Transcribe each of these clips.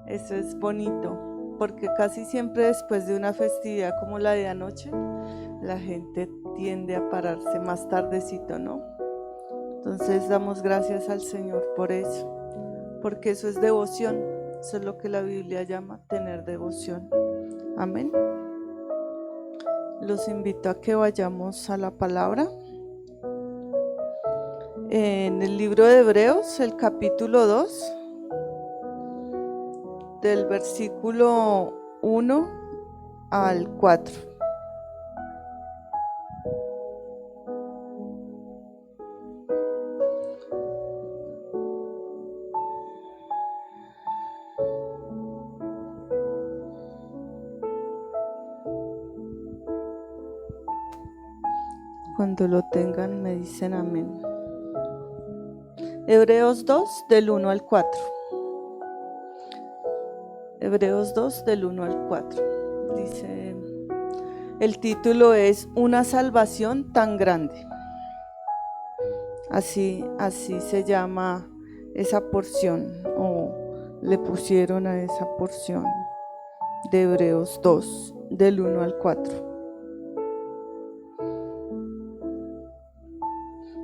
Eso es bonito, porque casi siempre después de una festividad como la de anoche, la gente tiende a pararse más tardecito, ¿no? Entonces damos gracias al Señor por eso, porque eso es devoción, eso es lo que la Biblia llama tener devoción. Amén. Los invito a que vayamos a la palabra. En el libro de Hebreos, el capítulo 2, del versículo 1 al 4. Cuando lo tengan me dicen amén. Hebreos 2 del 1 al 4. Hebreos 2 del 1 al 4. Dice, el título es Una salvación tan grande. Así se llama esa porción, o le pusieron a esa porción de Hebreos 2 del 1 al 4.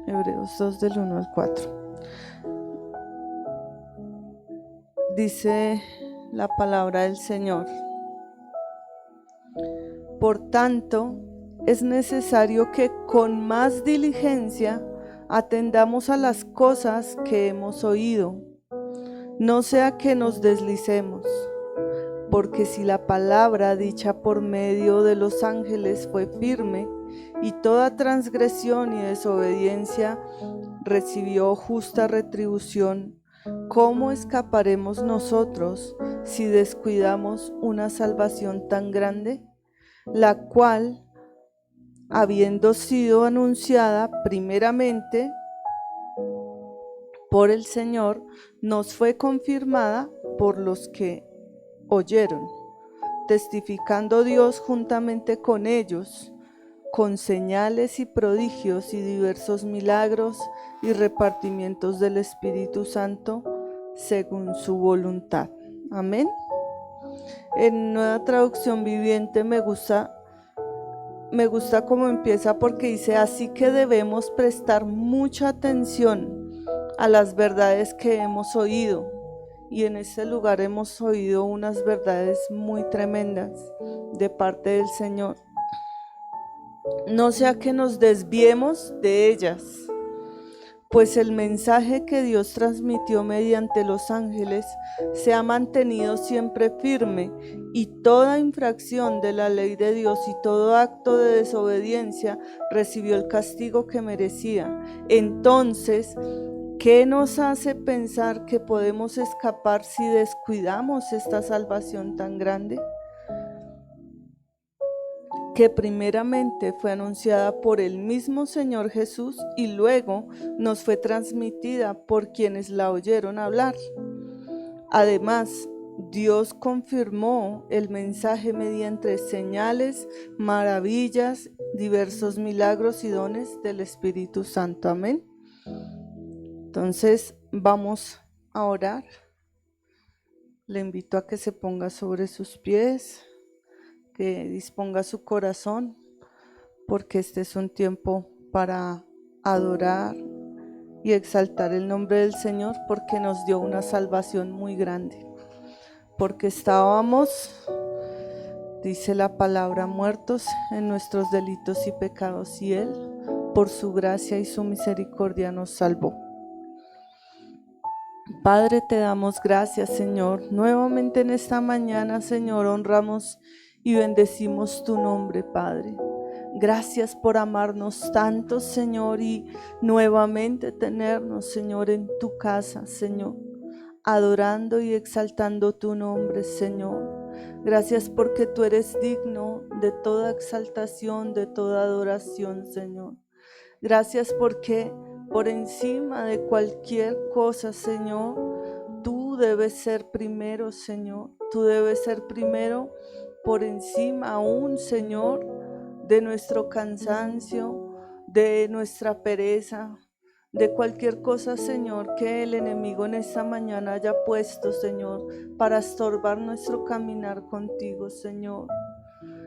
Hebreos 2 del 1 al 4. Dice la palabra del Señor: por tanto, es necesario que con más diligencia atendamos a las cosas que hemos oído, no sea que nos deslicemos, porque si la palabra dicha por medio de los ángeles fue firme, y toda transgresión y desobediencia recibió justa retribución, ¿cómo escaparemos nosotros si descuidamos una salvación tan grande, la cual, habiendo sido anunciada primeramente por el Señor, nos fue confirmada por los que oyeron, testificando Dios juntamente con ellos, con señales y prodigios y diversos milagros y repartimientos del Espíritu Santo según su voluntad? Amén. En Nueva Traducción Viviente me gusta cómo empieza, porque dice: así que debemos prestar mucha atención a las verdades que hemos oído. Y en este lugar hemos oído unas verdades muy tremendas de parte del Señor. No sea que nos desviemos de ellas, pues el mensaje que Dios transmitió mediante los ángeles se ha mantenido siempre firme, y toda infracción de la ley de Dios y todo acto de desobediencia recibió el castigo que merecía. Entonces, ¿qué nos hace pensar que podemos escapar si descuidamos esta salvación tan grande, que primeramente fue anunciada por el mismo Señor Jesús y luego nos fue transmitida por quienes la oyeron hablar? Además, Dios confirmó el mensaje mediante señales, maravillas, diversos milagros y dones del Espíritu Santo. Amén. Entonces, vamos a orar. Le invito a que se ponga sobre sus pies, que disponga su corazón, porque este es un tiempo para adorar y exaltar el nombre del Señor, porque nos dio una salvación muy grande, porque estábamos, dice la palabra, muertos en nuestros delitos y pecados, y Él, por su gracia y su misericordia, nos salvó. Padre, te damos gracias, Señor. Nuevamente en esta mañana, Señor, honramos y bendecimos tu nombre, Padre. Gracias por amarnos tanto, Señor, y nuevamente tenernos, Señor, en tu casa, Señor, adorando y exaltando tu nombre, Señor. Gracias porque tú eres digno de toda exaltación, de toda adoración, Señor. Gracias porque por encima de cualquier cosa, Señor, tú debes ser primero, Señor. Tú debes ser primero por encima aún, Señor, de nuestro cansancio, de nuestra pereza, de cualquier cosa, Señor, que el enemigo en esta mañana haya puesto, Señor, para estorbar nuestro caminar contigo, Señor.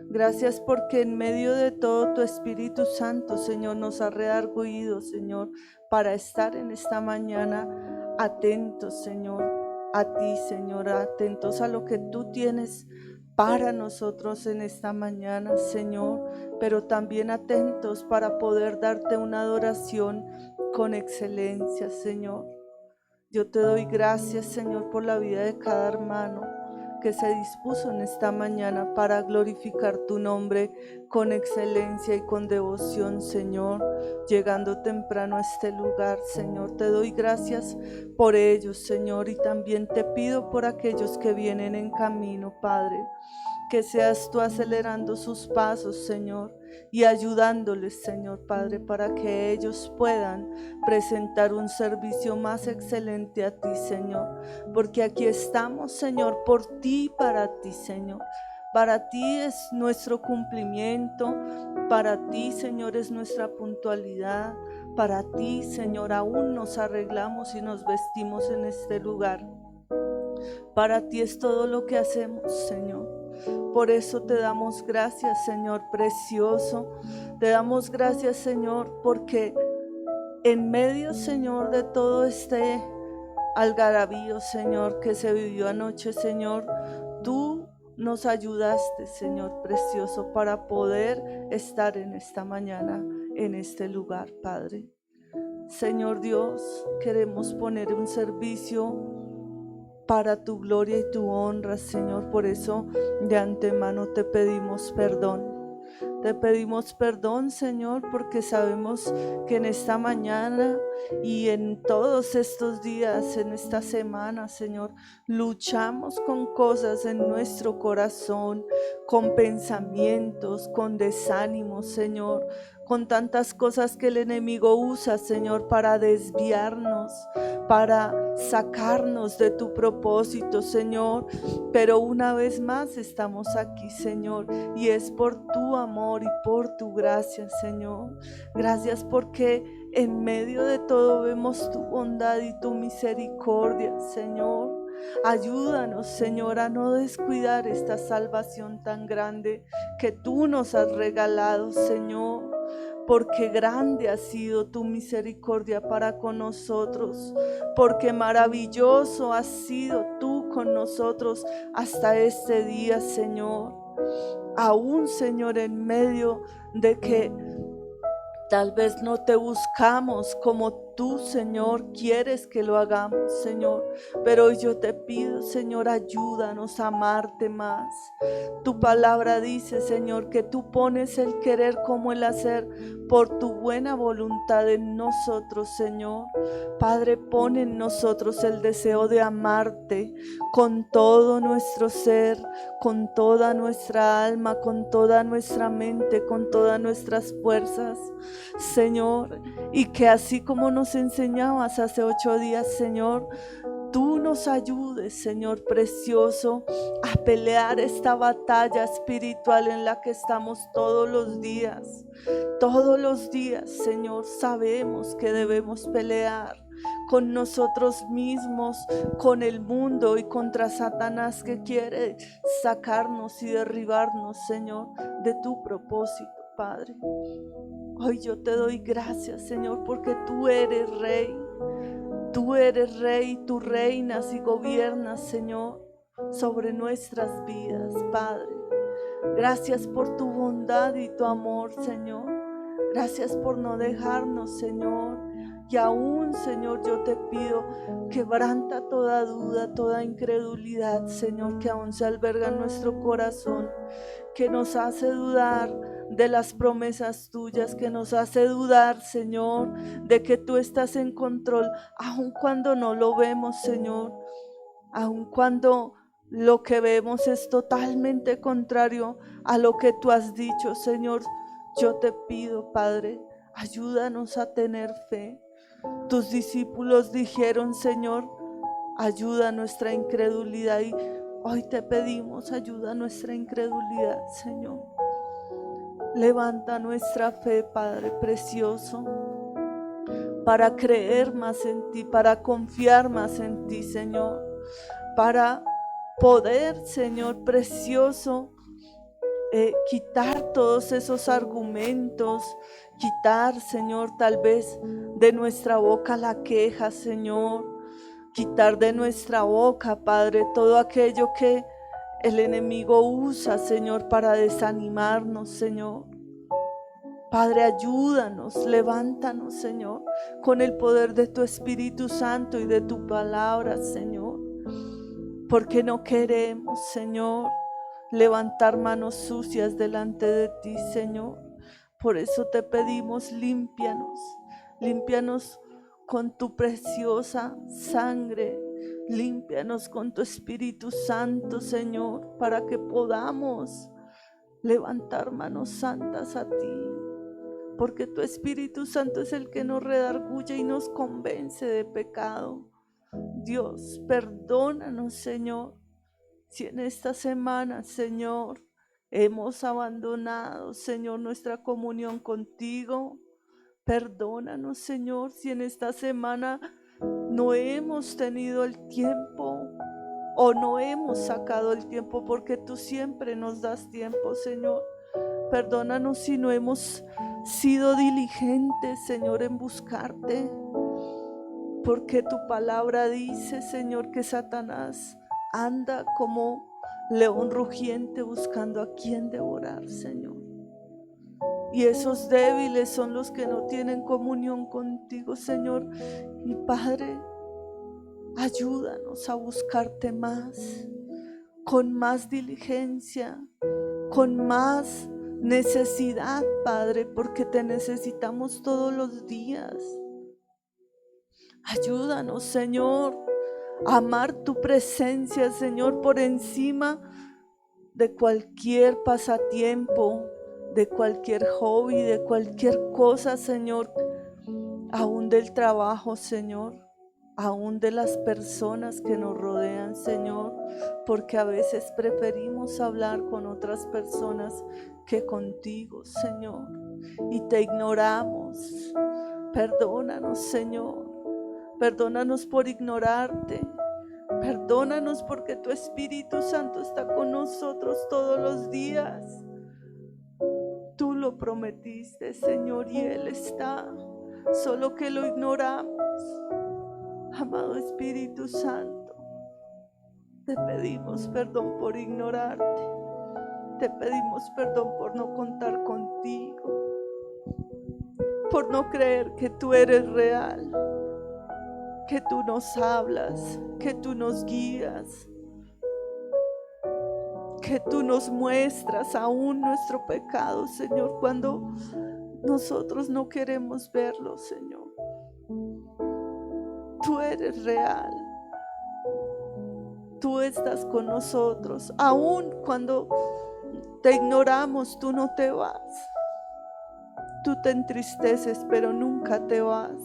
Gracias porque en medio de todo tu Espíritu Santo, Señor, nos ha redarguido, Señor, para estar en esta mañana atentos, Señor, a ti, Señor, atentos a lo que tú tienes para nosotros en esta mañana, Señor, pero también atentos para poder darte una adoración con excelencia, Señor. Yo te doy gracias, Señor, por la vida de cada hermano que se dispuso en esta mañana para glorificar tu nombre con excelencia y con devoción, Señor, llegando temprano a este lugar, Señor. Te doy gracias por ellos, Señor, y también te pido por aquellos que vienen en camino, Padre, que seas tú acelerando sus pasos, Señor, y ayudándoles, Señor Padre, para que ellos puedan presentar un servicio más excelente a ti, Señor, porque aquí estamos, Señor, por ti y para ti, Señor. Para ti es nuestro cumplimiento, para ti, Señor, es nuestra puntualidad, para ti, Señor, aún nos arreglamos y nos vestimos en este lugar. Para ti es todo lo que hacemos, Señor. Por eso te damos gracias, Señor precioso. Te damos gracias, Señor, porque en medio, Señor, de todo este algarabío, Señor, que se vivió anoche, Señor, tú nos ayudaste, Señor precioso, para poder estar en esta mañana, en este lugar, Padre. Señor Dios, queremos poner un servicio para tu gloria y tu honra, Señor. Por eso de antemano te pedimos perdón. Te pedimos perdón, Señor, porque sabemos que en esta mañana y en todos estos días, en esta semana, Señor, luchamos con cosas en nuestro corazón, con pensamientos, con desánimos, Señor, con tantas cosas que el enemigo usa, Señor, para desviarnos, para sacarnos de tu propósito, Señor. Pero una vez más estamos aquí, Señor, y es por tu amor y por tu gracia, Señor. Gracias porque en medio de todo vemos tu bondad y tu misericordia, Señor. Ayúdanos, Señor, a no descuidar esta salvación tan grande que tú nos has regalado, Señor. Porque grande ha sido tu misericordia para con nosotros, porque maravilloso has sido tú con nosotros hasta este día, Señor. Aún, Señor, en medio de que tal vez no te buscamos como tú, Señor, quieres que lo hagamos, Señor. Pero hoy yo te pido, Señor, ayúdanos a amarte más. Tu palabra dice, Señor, que tú pones el querer como el hacer por tu buena voluntad en nosotros, Señor. Padre, pon en nosotros el deseo de amarte con todo nuestro ser, con toda nuestra alma, con toda nuestra mente, con todas nuestras fuerzas, Señor, y que así como nos enseñabas hace 8 días, Señor, tú nos ayudes, Señor precioso, a pelear esta batalla espiritual en la que estamos todos los días. Todos los días, Señor, sabemos que debemos pelear con nosotros mismos, con el mundo y contra Satanás, que quiere sacarnos y derribarnos, Señor, de tu propósito, Padre. Hoy yo te doy gracias, Señor, porque tú eres Rey. Tú eres Rey, tú reinas y gobiernas, Señor, sobre nuestras vidas, Padre. Gracias por tu bondad y tu amor, Señor. Gracias por no dejarnos, Señor. Y aún, Señor, yo te pido, quebranta toda duda, toda incredulidad, Señor, que aún se alberga en nuestro corazón, que nos hace dudar de las promesas tuyas, que nos hace dudar, Señor, de que tú estás en control, aun cuando no lo vemos, Señor, aun cuando lo que vemos es totalmente contrario a lo que tú has dicho, Señor. Yo te pido, Padre, ayúdanos a tener fe. Tus discípulos dijeron, Señor, ayuda a nuestra incredulidad, y hoy te pedimos, ayuda a nuestra incredulidad, Señor. Levanta nuestra fe, Padre precioso. para creer más en ti, para confiar más en ti, Señor, para poder, Señor precioso, quitar todos esos argumentos, quitar, Señor, tal vez de nuestra boca la queja, Señor, quitar de nuestra boca, Padre, todo aquello que el enemigo usa, Señor, para desanimarnos, Señor. Padre, ayúdanos, levántanos, Señor, con el poder de tu Espíritu Santo y de tu palabra, Señor, porque no queremos, Señor, levantar manos sucias delante de ti, Señor. Por eso te pedimos, límpianos con tu preciosa sangre, límpianos con tu Espíritu Santo, Señor, para que podamos levantar manos santas a ti, porque tu Espíritu Santo es el que nos redarguye y nos convence de pecado. Dios, perdónanos, Señor, si en esta semana, Señor, hemos abandonado, Señor, nuestra comunión contigo. Perdónanos, Señor, si en esta semana no hemos tenido el tiempo o no hemos sacado el tiempo, porque tú siempre nos das tiempo, Señor. Perdónanos si no hemos sido diligentes, Señor, en buscarte, porque tu palabra dice, Señor, que Satanás anda como león rugiente buscando a quien devorar, Señor. Y esos débiles son los que no tienen comunión contigo, Señor. Y Padre, ayúdanos a buscarte más, con más diligencia, con más necesidad, Padre, porque te necesitamos todos los días. Ayúdanos, Señor, a amar tu presencia, Señor, por encima de cualquier pasatiempo, de cualquier hobby, de cualquier cosa, Señor, aún del trabajo, Señor, aún de las personas que nos rodean, Señor, porque a veces preferimos hablar con otras personas que contigo, Señor, y te ignoramos. Perdónanos, Señor. Perdónanos por ignorarte. Perdónanos porque tu Espíritu Santo está con nosotros todos los días. Tú lo prometiste, Señor, y Él está, solo que lo ignoramos. Amado Espíritu Santo, te pedimos perdón por ignorarte. Te pedimos perdón por no contar contigo, por no creer que tú eres real, que tú nos hablas, que tú nos guías, que tú nos muestras aún nuestro pecado, Señor, cuando nosotros no queremos verlo, Señor. Tú eres real, tú estás con nosotros, aún cuando te ignoramos, tú no te vas. Tú te entristeces, pero nunca te vas,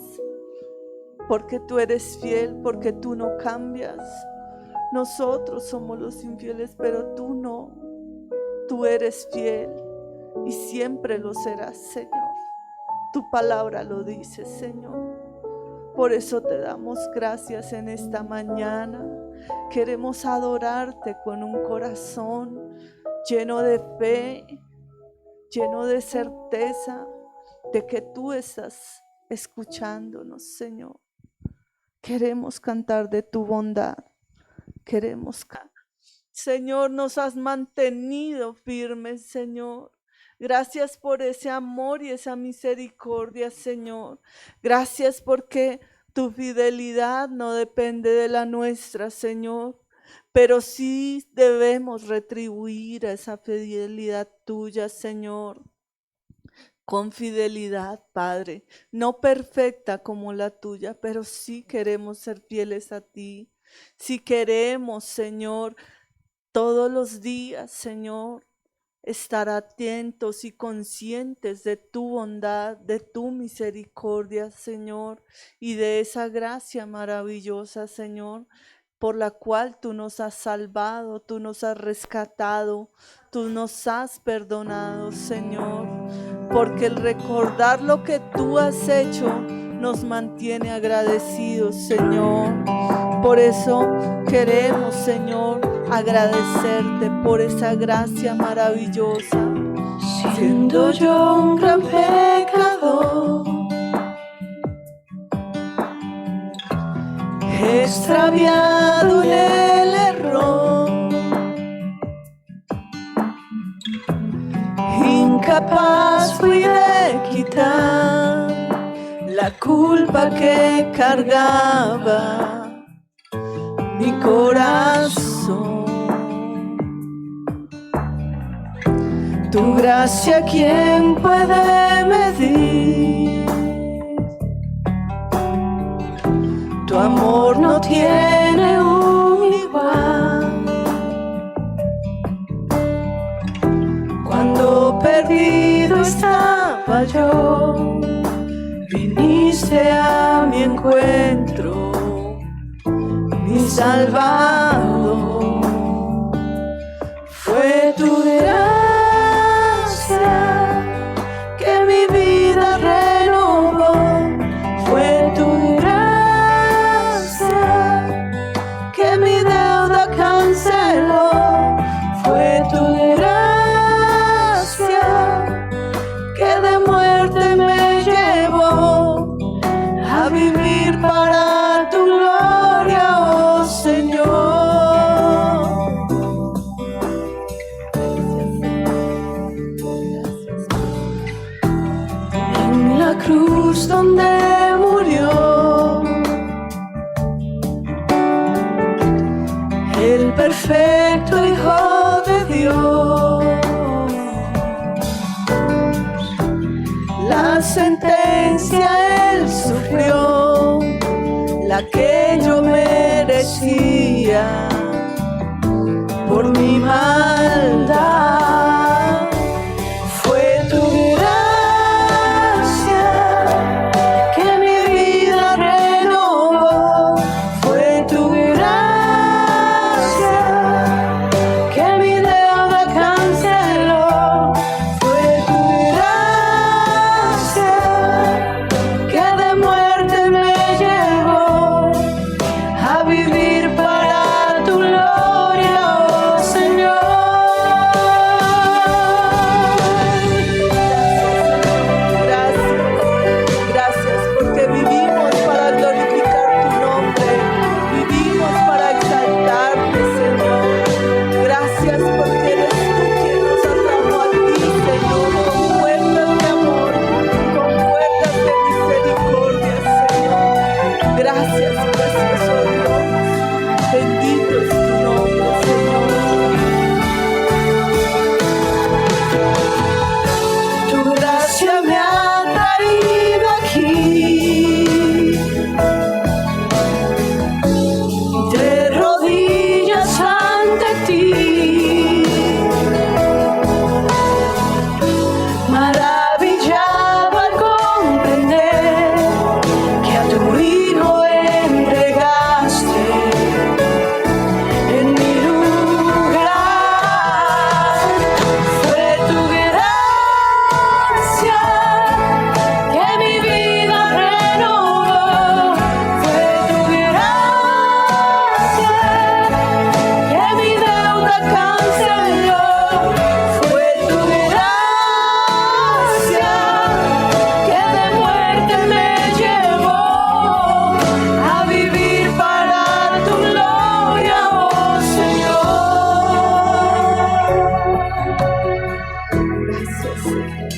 porque tú eres fiel, porque tú no cambias. Nosotros somos los infieles, pero tú no. Tú eres fiel y siempre lo serás, Señor. Tu palabra lo dice, Señor. Por eso te damos gracias en esta mañana. Queremos adorarte con un corazón lleno de fe, lleno de certeza de que tú estás escuchándonos, Señor. Queremos cantar de tu bondad. Queremos cantar. Señor, nos has mantenido firmes, Señor. Gracias por ese amor y esa misericordia, Señor. Gracias porque tu fidelidad no depende de la nuestra, Señor. Pero sí debemos retribuir a esa fidelidad tuya, Señor. Con fidelidad, Padre, no perfecta como la tuya, pero sí queremos ser fieles a ti. Si queremos, Señor, todos los días, Señor, estar atentos y conscientes de tu bondad, de tu misericordia, Señor, y de esa gracia maravillosa, Señor, por la cual tú nos has salvado, tú nos has rescatado, tú nos has perdonado, Señor, porque el recordar lo que tú has hecho nos mantiene agradecidos, Señor. Por eso queremos, Señor, agradecerte por esa gracia maravillosa. Siendo yo un gran pecador, extraviado en el error, incapaz fui de quitar la culpa que cargaba mi corazón. Tu gracia, ¿quién puede medir? Tu amor no tiene un igual. Cuando perdido estaba yo, viniste a mi encuentro, mi Salvador. Fue tu gracia que mi vida renovó. Fue tu gracia que mi deuda canceló. Fue tu gracia que de muerte me llevó a vivir para tu gloria, oh Señor. En la cruz donde murió el perfecto Hijo de Dios, la sentencia Él sufrió, la que yo merecía por mi maldad. Fue tu gracia que mi vida renovó. Fue tu gracia que mi deuda canceló. Fue tu gracia que de muerte me llevó a vivir para tu gloria, oh Señor. Gracias porque vivimos para glorificar tu nombre, vivimos para exaltarte, Señor. Gracias porque eres tú quien nos atrajo a ti, Señor, con puertas de amor, con puertas de misericordia, Señor. Gracias, precioso Dios. Bendito es tu nombre, Señor. Tu gracia me ha traído aquí, de rodillas ante ti, maravillado al comprender que a tu Hijo entregaste en mi lugar. Fue tu gracia que mi vida renovó. Fue tu gracia que mi deuda canceló. Fue tu gracia que de muerte me llevó a vivir para tu gloria, oh Señor. Gracias, Señor.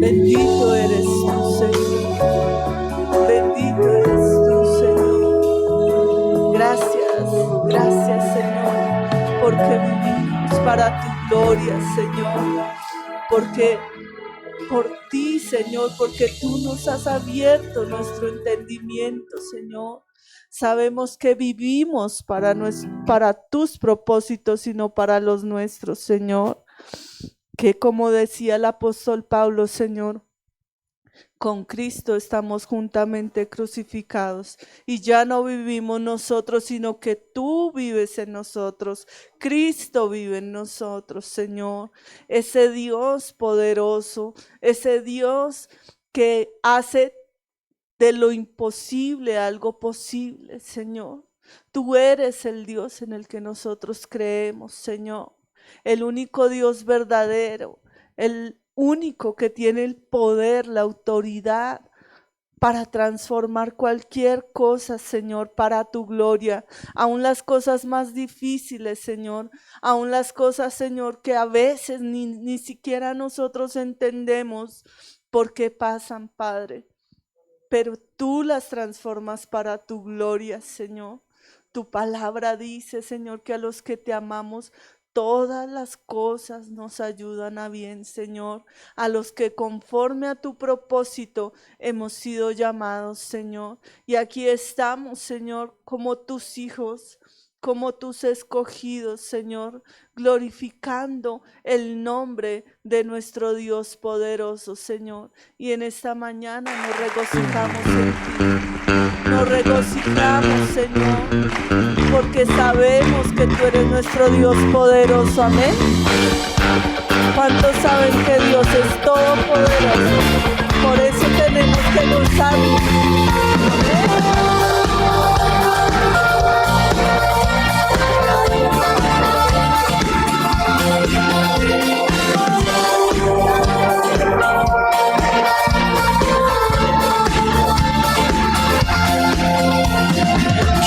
Bendito eres tú, Señor. Bendito eres tú, Señor. Gracias, gracias, Señor, porque vivimos para tu gloria, Señor. Porque por ti, Señor, porque tú nos has abierto nuestro entendimiento, Señor. Sabemos que vivimos para tus propósitos y no para los nuestros, Señor. Que como decía el apóstol Pablo, Señor, con Cristo estamos juntamente crucificados y ya no vivimos nosotros, sino que tú vives en nosotros. Cristo vive en nosotros, Señor. Ese Dios poderoso, ese Dios que hace de lo imposible algo posible, Señor. Tú eres el Dios en el que nosotros creemos, Señor. El único Dios verdadero, el único que tiene el poder, la autoridad para transformar cualquier cosa, Señor, para tu gloria. Aún las cosas más difíciles, Señor. Aún las cosas, Señor, que a veces ni siquiera nosotros entendemos por qué pasan, Padre. Pero tú las transformas para tu gloria, Señor. Tu palabra dice, Señor, que a los que te amamos, todas las cosas nos ayudan a bien, Señor. A los que conforme a tu propósito hemos sido llamados, Señor. Y aquí estamos, Señor, como tus hijos, como tus escogidos, Señor, glorificando el nombre de nuestro Dios poderoso, Señor. Y en esta mañana nos regocijamos en ti. Nos regocijamos, Señor, porque sabemos que tú eres nuestro Dios poderoso. Amén. ¿Cuántos saben que Dios es todopoderoso? Por eso tenemos que gozarnos.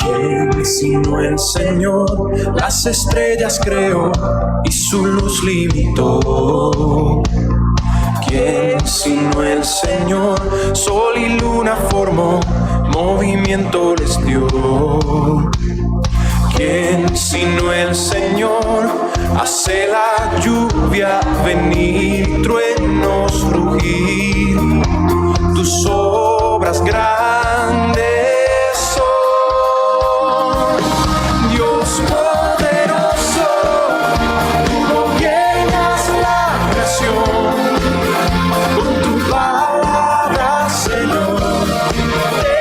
¿Quién sino el Señor? Las estrellas creó y su luz limitó. ¿Quién sino el Señor? Sol y luna formó, movimiento les dio. ¿Quién sino el Señor? Hace la lluvia venir, truenos rugir, tus obras grandes son. Dios poderoso, tú gobiernas la creación, con tu palabra, Señor, te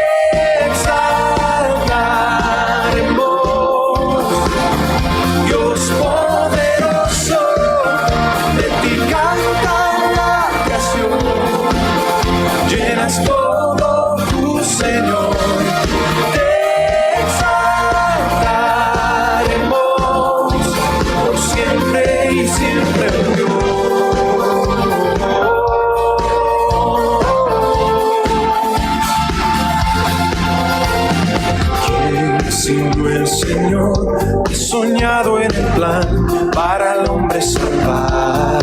exaltaremos. Dios poderoso, de ti canta la creación, llenas todo tu Señor, te exaltaremos por siempre y siempre, Dios. ¿Quién sino el Señor? He soñado en el plan para el hombre salvar.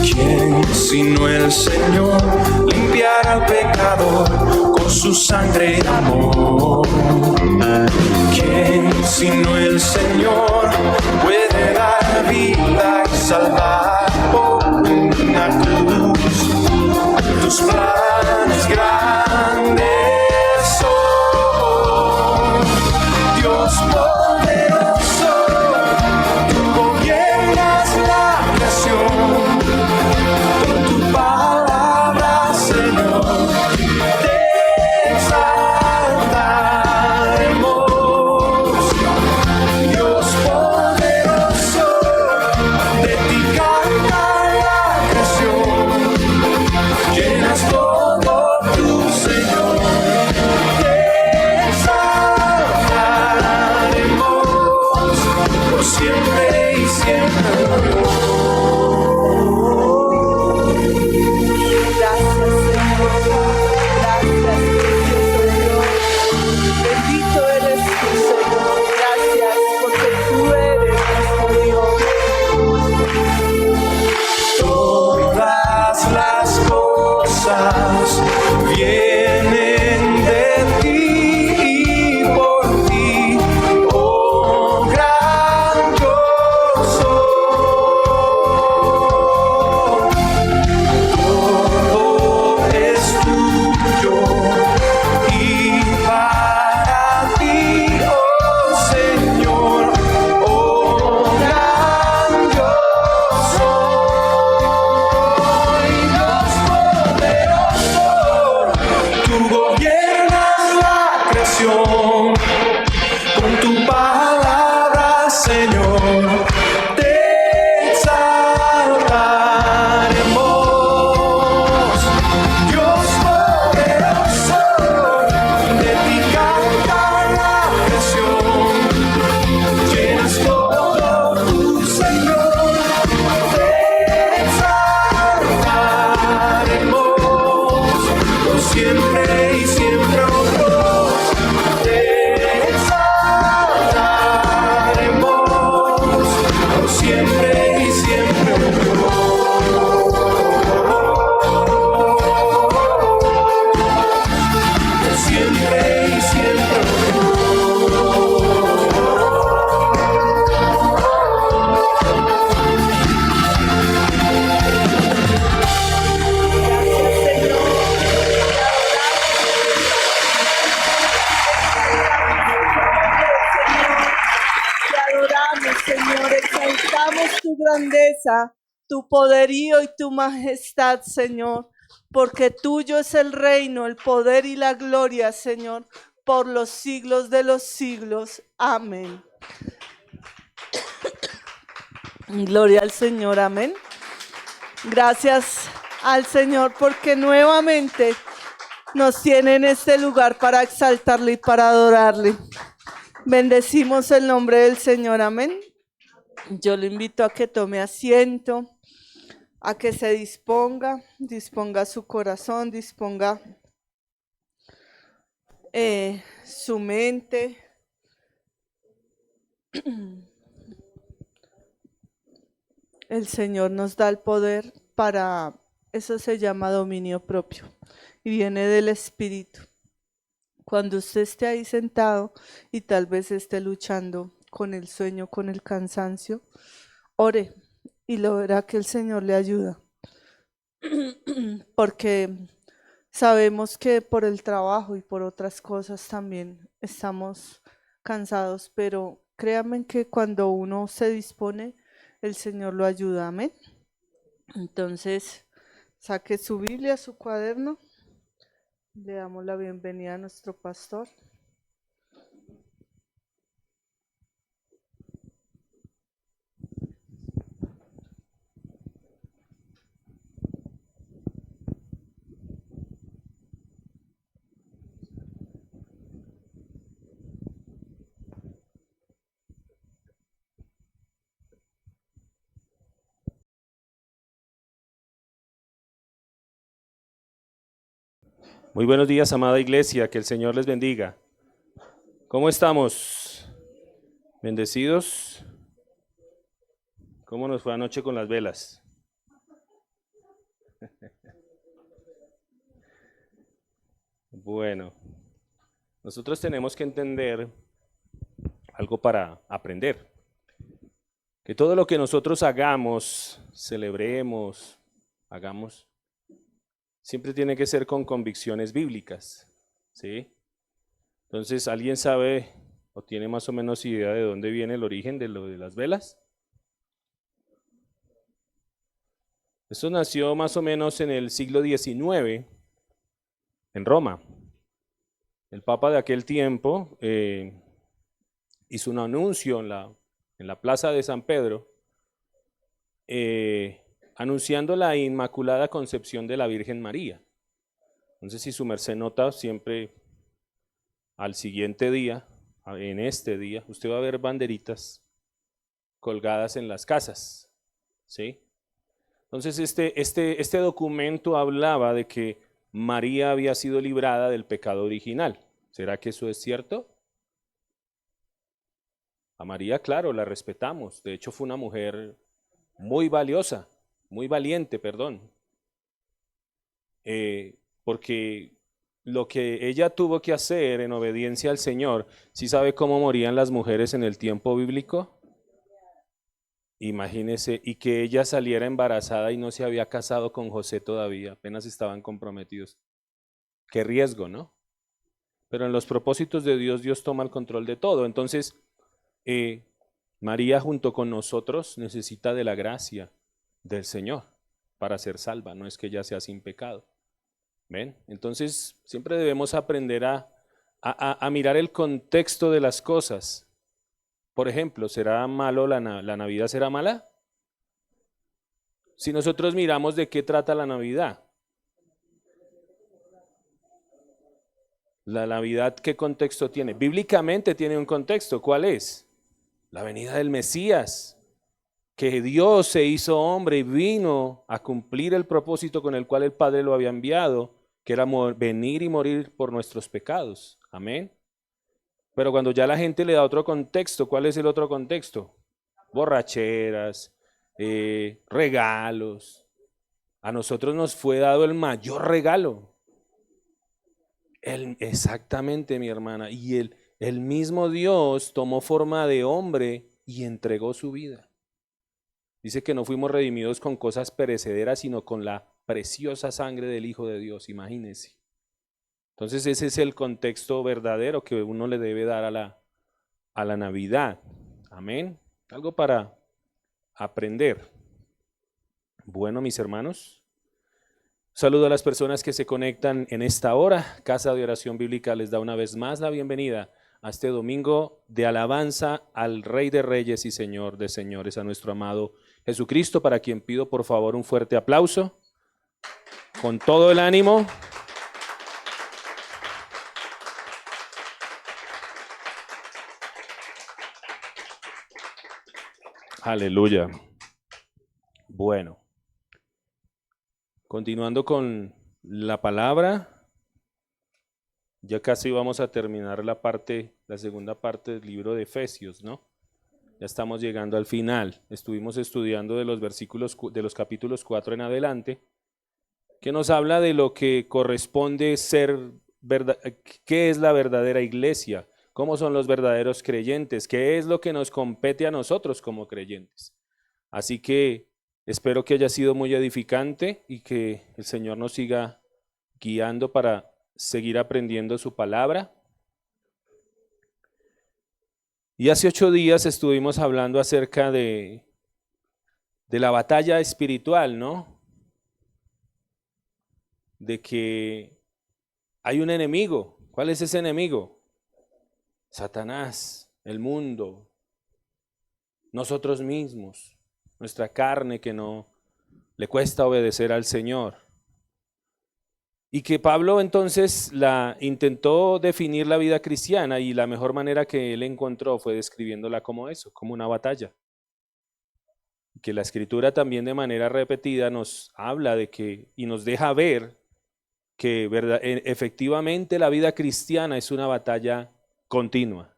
¿Quién sino el Señor? Limpiar al pecador con su sangre y amor. ¿Quién sino el Señor? Puede dar vida y salvar por una cruz. Tus planes grandes son. Dios poderoso, tú gobiernas la creación, con tu palabra, Señor, te exaltaremos. Dios poderoso, de ti canta la creación, llenas todo tu Señor, te exaltaremos por siempre y siempre, Dios. Gracias, Señor. Gracias, precioso Dios. Bendito eres tú, Señor. Gracias, porque tú eres nuestro Dios. Todas las cosas vienen de ti y por ti, oh gran yo soy. Todo es tuyo y para ti, oh Señor, oh gran yo soy. Dios poderoso, grandeza, tu poderío y tu majestad, Señor, porque tuyo es el reino, el poder y la gloria, Señor, por los siglos de los siglos. Amén. Gloria al Señor, amén. Gracias al Señor porque nuevamente nos tiene en este lugar para exaltarle y para adorarle. Bendecimos el nombre del Señor, amén. Yo le invito a que tome asiento, a que se disponga su corazón, disponga su mente. El Señor nos da el poder para, eso se llama dominio propio y viene del Espíritu. Cuando usted esté ahí sentado y tal vez esté luchando con el sueño, con el cansancio, ore y lo verá que el Señor le ayuda. Porque sabemos que por el trabajo y por otras cosas también estamos cansados, pero créanme que cuando uno se dispone, el Señor lo ayuda, amén. Entonces, saque su Biblia, su cuaderno. Le damos la bienvenida a nuestro pastor. Muy buenos días, amada iglesia, que el Señor les bendiga. ¿Cómo estamos? ¿Bendecidos? ¿Cómo nos fue anoche con las velas? Bueno, nosotros tenemos que entender algo para aprender. Que todo lo que nosotros hagamos, celebremos, hagamos, siempre tiene que ser con convicciones bíblicas, ¿sí? Entonces, ¿alguien sabe o tiene más o menos idea de dónde viene el origen de lo de las velas? Esto nació más o menos en el siglo XIX, en Roma. El Papa de aquel tiempo hizo un anuncio en la plaza de San Pedro, anunciando la Inmaculada Concepción de la Virgen María. Entonces, si su merced nota, siempre al siguiente día, en este día, usted va a ver banderitas colgadas en las casas, ¿sí? Entonces, este documento hablaba de que María había sido librada del pecado original. ¿Será que eso es cierto? A María, claro, la respetamos. De hecho, fue una mujer muy valiosa, muy valiente, perdón. Porque lo que ella tuvo que hacer en obediencia al Señor, ¿sí sabe cómo morían las mujeres en el tiempo bíblico? Imagínese, y que ella saliera embarazada y no se había casado con José todavía, apenas estaban comprometidos. Qué riesgo, ¿no? Pero en los propósitos de Dios, Dios toma el control de todo. Entonces, María junto con nosotros necesita de la gracia del Señor para ser salva, no es que ella sea sin pecado. ¿Ven? Entonces, siempre debemos aprender a mirar el contexto de las cosas. Por ejemplo, ¿será malo la Navidad? ¿Será mala? Si nosotros miramos de qué trata la Navidad. La Navidad, ¿qué contexto tiene? Bíblicamente tiene un contexto. ¿Cuál es? La venida del Mesías. Que Dios se hizo hombre y vino a cumplir el propósito con el cual el Padre lo había enviado, que era venir y morir por nuestros pecados. Amén. Pero cuando ya la gente le da otro contexto, ¿cuál es el otro contexto? Borracheras, regalos. A nosotros nos fue dado el mayor regalo. Exactamente, mi hermana. Y el mismo Dios tomó forma de hombre y entregó su vida. Dice que no fuimos redimidos con cosas perecederas, sino con la preciosa sangre del Hijo de Dios, imagínense. Entonces ese es el contexto verdadero que uno le debe dar a la Navidad. Amén. Algo para aprender. Bueno, mis hermanos, saludo a las personas que se conectan en esta hora. Casa de Oración Bíblica les da una vez más la bienvenida a este domingo de alabanza al Rey de Reyes y Señor de Señores, a nuestro amado Jesucristo, para quien pido por favor un fuerte aplauso, con todo el ánimo. Aleluya. Bueno, continuando con la palabra, ya casi vamos a terminar la segunda parte del libro de Efesios, ¿no? Ya estamos llegando al final. Estuvimos estudiando de los versículos, de los capítulos 4 en adelante, que nos habla de lo que corresponde ser, qué es la verdadera iglesia, cómo son los verdaderos creyentes, qué es lo que nos compete a nosotros como creyentes. Así que espero que haya sido muy edificante y que el Señor nos siga guiando para seguir aprendiendo su palabra. Y hace 8 días estuvimos hablando acerca de la batalla espiritual, ¿no? De que hay un enemigo. ¿Cuál es ese enemigo? Satanás, el mundo, nosotros mismos, nuestra carne que no le cuesta obedecer al Señor. Y que Pablo entonces intentó definir la vida cristiana, y la mejor manera que él encontró fue describiéndola como eso, como una batalla. Que la Escritura también de manera repetida nos habla de que, y nos deja ver que efectivamente la vida cristiana es una batalla continua.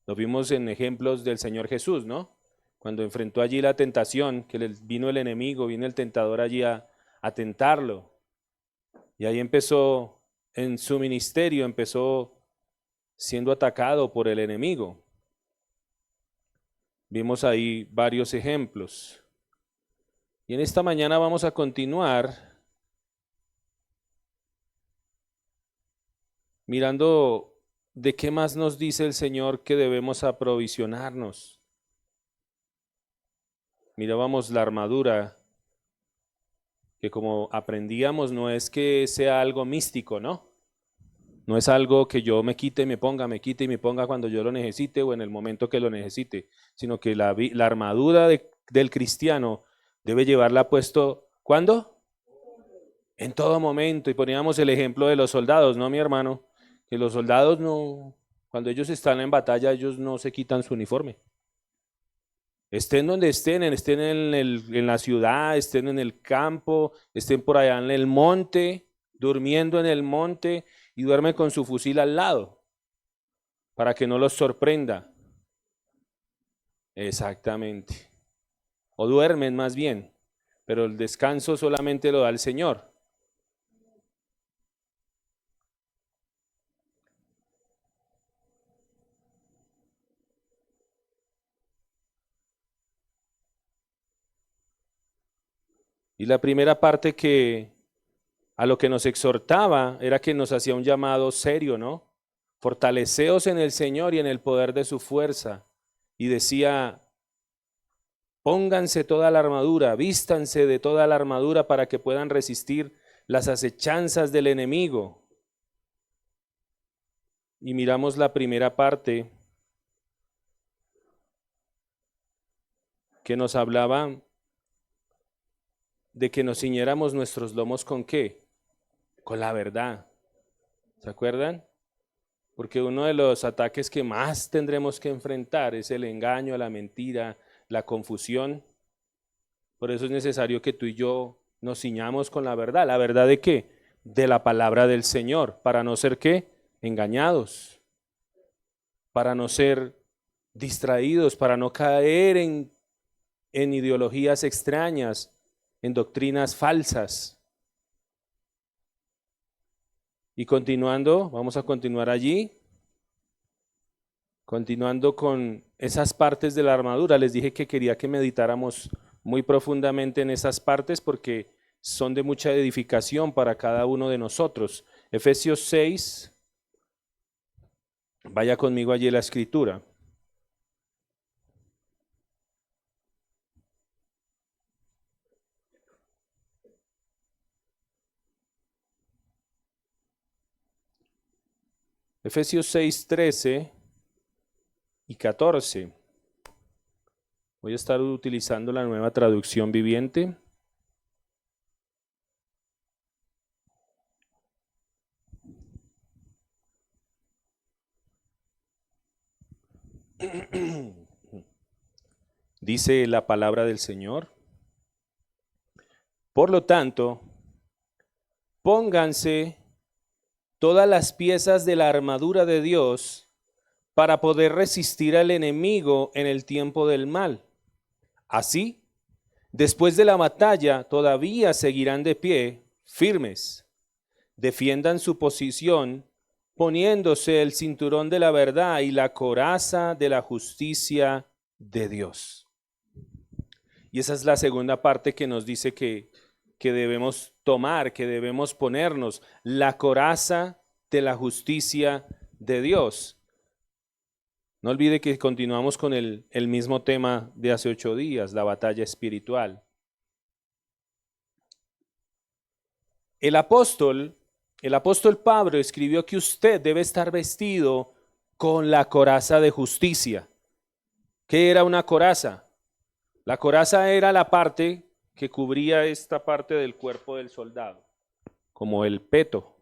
Lo vimos en ejemplos del Señor Jesús, ¿no? Cuando enfrentó allí la tentación, que vino el enemigo, vino el tentador allí a tentarlo. Y ahí empezó, en su ministerio, empezó siendo atacado por el enemigo. Vimos ahí varios ejemplos. Y en esta mañana vamos a continuar mirando de qué más nos dice el Señor que debemos aprovisionarnos. Mirábamos la armadura, que como aprendíamos no es que sea algo místico, ¿no? No es algo que yo me quite y me ponga cuando yo lo necesite o en el momento que lo necesite, sino que la armadura del cristiano debe llevarla puesto, ¿cuándo? En todo momento. Y poníamos el ejemplo de los soldados, ¿no, mi hermano? Que los soldados no, cuando ellos están en batalla, ellos no se quitan su uniforme. Estén donde estén en la ciudad, estén en el campo, estén por allá en el monte, durmiendo en el monte, y duermen con su fusil al lado, para que no los sorprenda. Exactamente. O duermen más bien, pero el descanso solamente lo da el Señor. Y la primera parte a lo que nos exhortaba era que nos hacía un llamado serio, ¿no? Fortaleceos en el Señor y en el poder de su fuerza. Y decía, pónganse toda la armadura, vístanse de toda la armadura para que puedan resistir las acechanzas del enemigo. Y miramos la primera parte que nos hablaba de que nos ciñéramos nuestros lomos ¿con qué? Con la verdad. ¿Se acuerdan? Porque uno de los ataques que más tendremos que enfrentar es el engaño, la mentira, la confusión. Por eso es necesario que tú y yo nos ciñamos con la verdad. ¿La verdad de qué? De la palabra del Señor, para no ser ¿qué? Engañados, para no ser distraídos, para no caer en ideologías extrañas, en doctrinas falsas. Y continuando, vamos a continuar allí, continuando con esas partes de la armadura. Les dije que quería que meditáramos muy profundamente en esas partes porque son de mucha edificación para cada uno de nosotros. Efesios 6, vaya conmigo allí la escritura. Efesios 6, 13 y 14. Voy a estar utilizando la Nueva Traducción Viviente. Dice la palabra del Señor. Por lo tanto, pónganse todas las piezas de la armadura de Dios para poder resistir al enemigo en el tiempo del mal. Así, después de la batalla, todavía seguirán de pie, firmes. Defiendan su posición, poniéndose el cinturón de la verdad y la coraza de la justicia de Dios. Y esa es la segunda parte que nos dice que debemos tomar, que debemos ponernos, la coraza de la justicia de Dios. No olvide que continuamos con el mismo tema de hace 8 días, la batalla espiritual. El apóstol Pablo escribió que usted debe estar vestido con la coraza de justicia. ¿Qué era una coraza? La coraza era la parte que cubría esta parte del cuerpo del soldado, como el peto.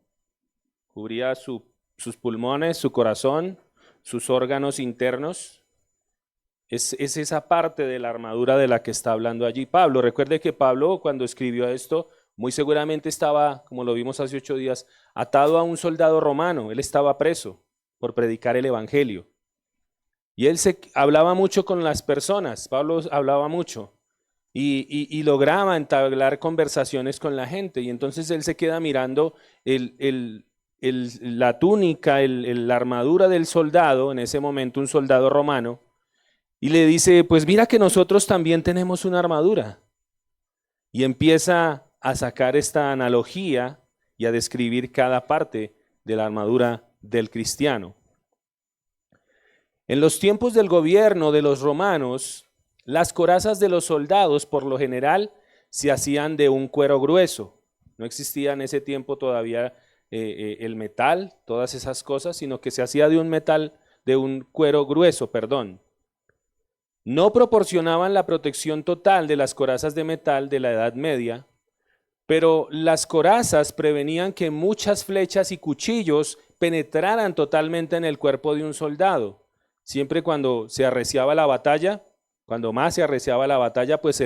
Cubría sus pulmones, su corazón, sus órganos internos. Es esa parte de la armadura de la que está hablando allí Pablo. Recuerde que Pablo, cuando escribió esto, muy seguramente estaba, como lo vimos hace 8 días, atado a un soldado romano. Él estaba preso por predicar el evangelio. Y él hablaba mucho con las personas. Pablo hablaba mucho y lograba entablar conversaciones con la gente. Y entonces él se queda mirando la túnica, la armadura del soldado, en ese momento un soldado romano, y le dice, pues mira que nosotros también tenemos una armadura. Y empieza a sacar esta analogía y a describir cada parte de la armadura del cristiano. En los tiempos del gobierno de los romanos, las corazas de los soldados por lo general se hacían de un cuero grueso. No existía en ese tiempo todavía el metal, todas esas cosas, sino que se hacía de un cuero grueso, perdón. No proporcionaban la protección total de las corazas de metal de la Edad Media, pero las corazas prevenían que muchas flechas y cuchillos penetraran totalmente en el cuerpo de un soldado. Siempre cuando se arreciaba la batalla, cuando más se arreciaba la batalla, pues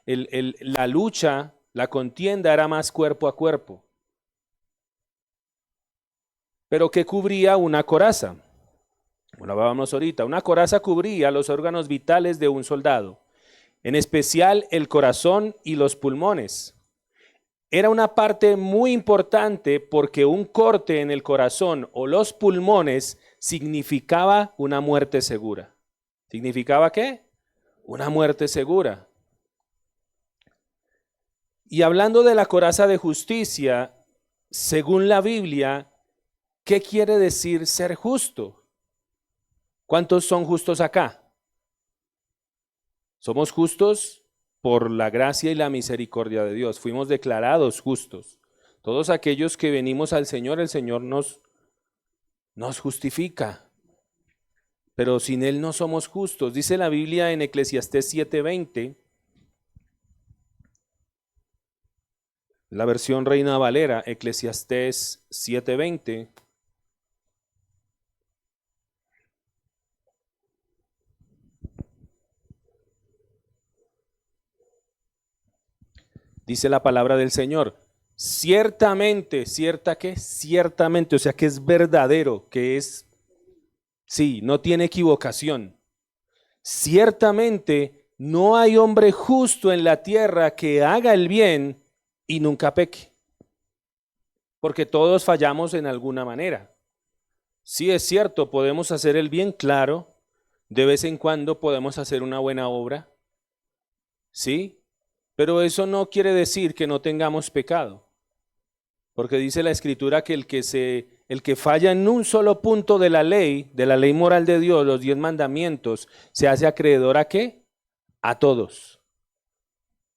la lucha, la contienda era más cuerpo a cuerpo. Pero ¿qué cubría una coraza? Bueno, vamos ahorita. Una coraza cubría los órganos vitales de un soldado, en especial el corazón y los pulmones. Era una parte muy importante porque un corte en el corazón o los pulmones significaba una muerte segura. ¿Significaba qué? Una muerte segura. Y hablando de la coraza de justicia, según la Biblia, ¿qué quiere decir ser justo? ¿Cuántos son justos acá? Somos justos por la gracia y la misericordia de Dios. Fuimos declarados justos. Todos aquellos que venimos al Señor, el Señor nos justifica. Pero sin Él no somos justos. Dice la Biblia en Eclesiastés 7:20, la versión Reina Valera, Eclesiastés 7:20. Dice la palabra del Señor, ciertamente, ¿cierta qué? Ciertamente, o sea que es verdadero, que es, sí, no tiene equivocación. Ciertamente no hay hombre justo en la tierra que haga el bien y nunca peque. Porque todos fallamos en alguna manera. Sí es cierto, podemos hacer el bien, claro. De vez en cuando podemos hacer una buena obra. ¿Sí? Pero eso no quiere decir que no tengamos pecado, porque dice la Escritura que el que falla en un solo punto de la ley moral de Dios, los 10 mandamientos, se hace acreedor ¿a qué? A todos.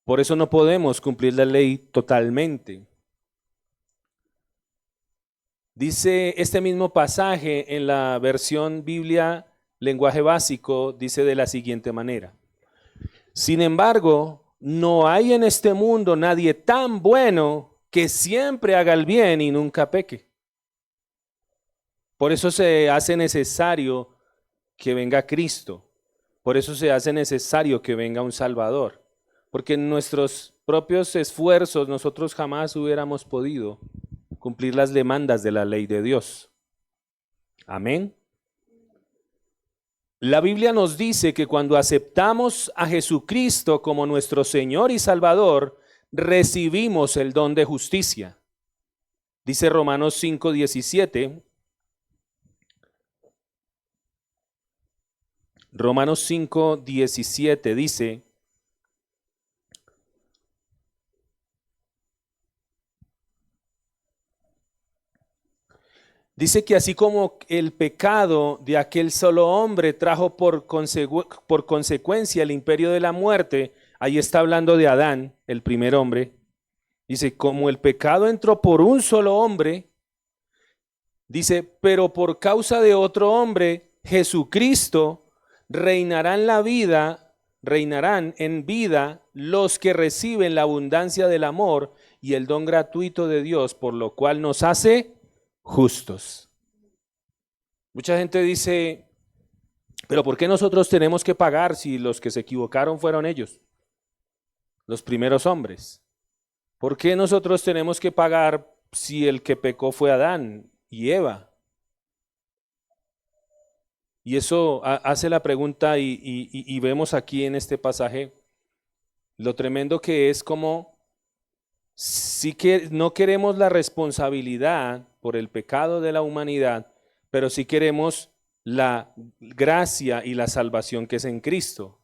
Por eso no podemos cumplir la ley totalmente. Dice este mismo pasaje en la versión Biblia lenguaje básico, dice de la siguiente manera: sin embargo, no hay en este mundo nadie tan bueno que siempre haga el bien y nunca peque. Por eso se hace necesario que venga Cristo. Por eso se hace necesario que venga un Salvador. Porque en nuestros propios esfuerzos nosotros jamás hubiéramos podido cumplir las demandas de la ley de Dios. Amén. La Biblia nos dice que cuando aceptamos a Jesucristo como nuestro Señor y Salvador, recibimos el don de justicia. Dice Romanos 5:17. Romanos 5:17 dice que así como el pecado de aquel solo hombre trajo por consecuencia el imperio de la muerte, ahí está hablando de Adán, el primer hombre. Dice, como el pecado entró por un solo hombre, dice, pero por causa de otro hombre, Jesucristo, reinarán en vida los que reciben la abundancia del amor y el don gratuito de Dios, por lo cual nos hace justos. Mucha gente dice, pero ¿por qué nosotros tenemos que pagar si los que se equivocaron fueron ellos, los primeros hombres? ¿Por qué nosotros tenemos que pagar si el que pecó fue Adán y Eva? Y eso hace la pregunta y vemos aquí en este pasaje lo tremendo que es, como sí que no queremos la responsabilidad por el pecado de la humanidad, pero sí queremos la gracia y la salvación que es en Cristo.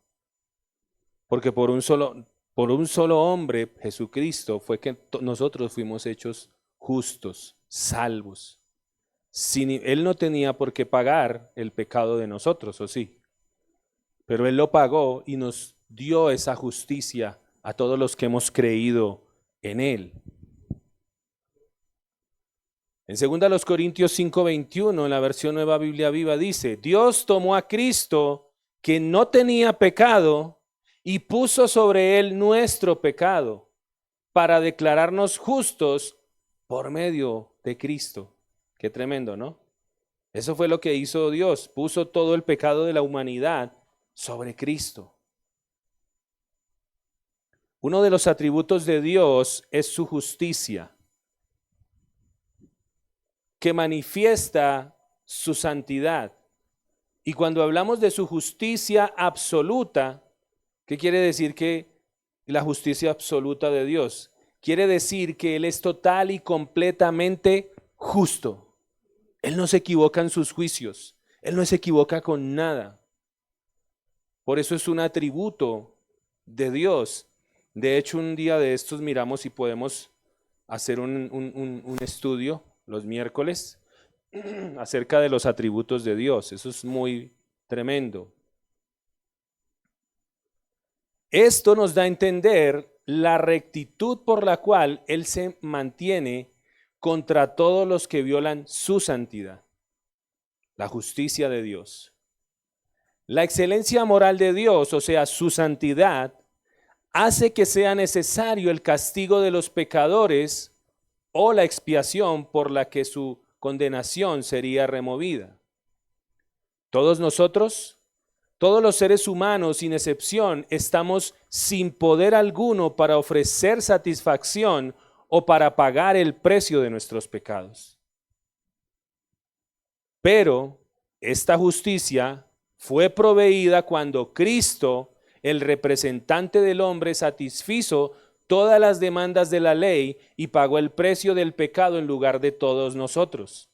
Porque por un solo hombre, Jesucristo, fue que nosotros fuimos hechos justos, salvos. Él no tenía por qué pagar el pecado de nosotros, ¿o sí? Pero Él lo pagó y nos dio esa justicia a todos los que hemos creído en Él. En 2 Corintios 5:21, en la versión Nueva Biblia Viva, dice, Dios tomó a Cristo, que no tenía pecado, y puso sobre Él nuestro pecado, para declararnos justos por medio de Cristo. Qué tremendo, ¿no? Eso fue lo que hizo Dios, puso todo el pecado de la humanidad sobre Cristo. Uno de los atributos de Dios es su justicia, que manifiesta su santidad. Y cuando hablamos de su justicia absoluta, ¿qué quiere decir que la justicia absoluta de Dios? Quiere decir que Él es total y completamente justo. Él no se equivoca en sus juicios. Él no se equivoca con nada. Por eso es un atributo de Dios. De hecho, un día de estos miramos si podemos hacer un estudio los miércoles acerca de los atributos de Dios. Eso es muy tremendo. Esto nos da a entender la rectitud por la cual Él se mantiene contra todos los que violan su santidad, la justicia de Dios. La excelencia moral de Dios, o sea, su santidad, hace que sea necesario el castigo de los pecadores o la expiación por la que su condenación sería removida. Todos nosotros, todos los seres humanos, sin excepción, estamos sin poder alguno para ofrecer satisfacción o para pagar el precio de nuestros pecados. Pero esta justicia fue proveída cuando Cristo, el representante del hombre, satisfizo todas las demandas de la ley y pagó el precio del pecado en lugar de todos nosotros.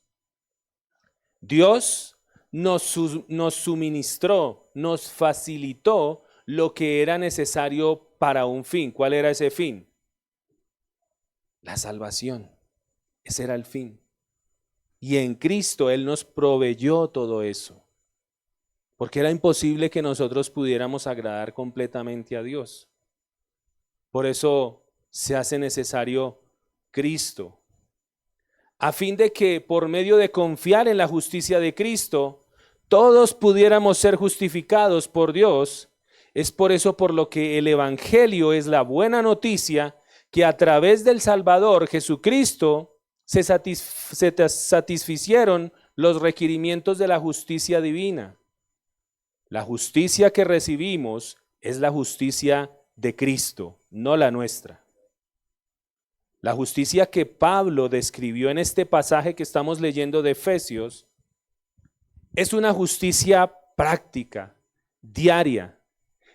Dios nos suministró, nos facilitó lo que era necesario para un fin. ¿Cuál era ese fin? La salvación. Ese era el fin. Y en Cristo Él nos proveyó todo eso. Porque era imposible que nosotros pudiéramos agradar completamente a Dios. Por eso se hace necesario Cristo. a fin de que por medio de confiar en la justicia de Cristo, todos pudiéramos ser justificados por Dios. Es por eso por lo que el Evangelio es la buena noticia que a través del Salvador Jesucristo se satisficieron los requerimientos de la justicia divina. La justicia que recibimos es la justicia de Cristo, no la nuestra. La justicia que Pablo describió en este pasaje que estamos leyendo de Efesios es una justicia práctica, diaria.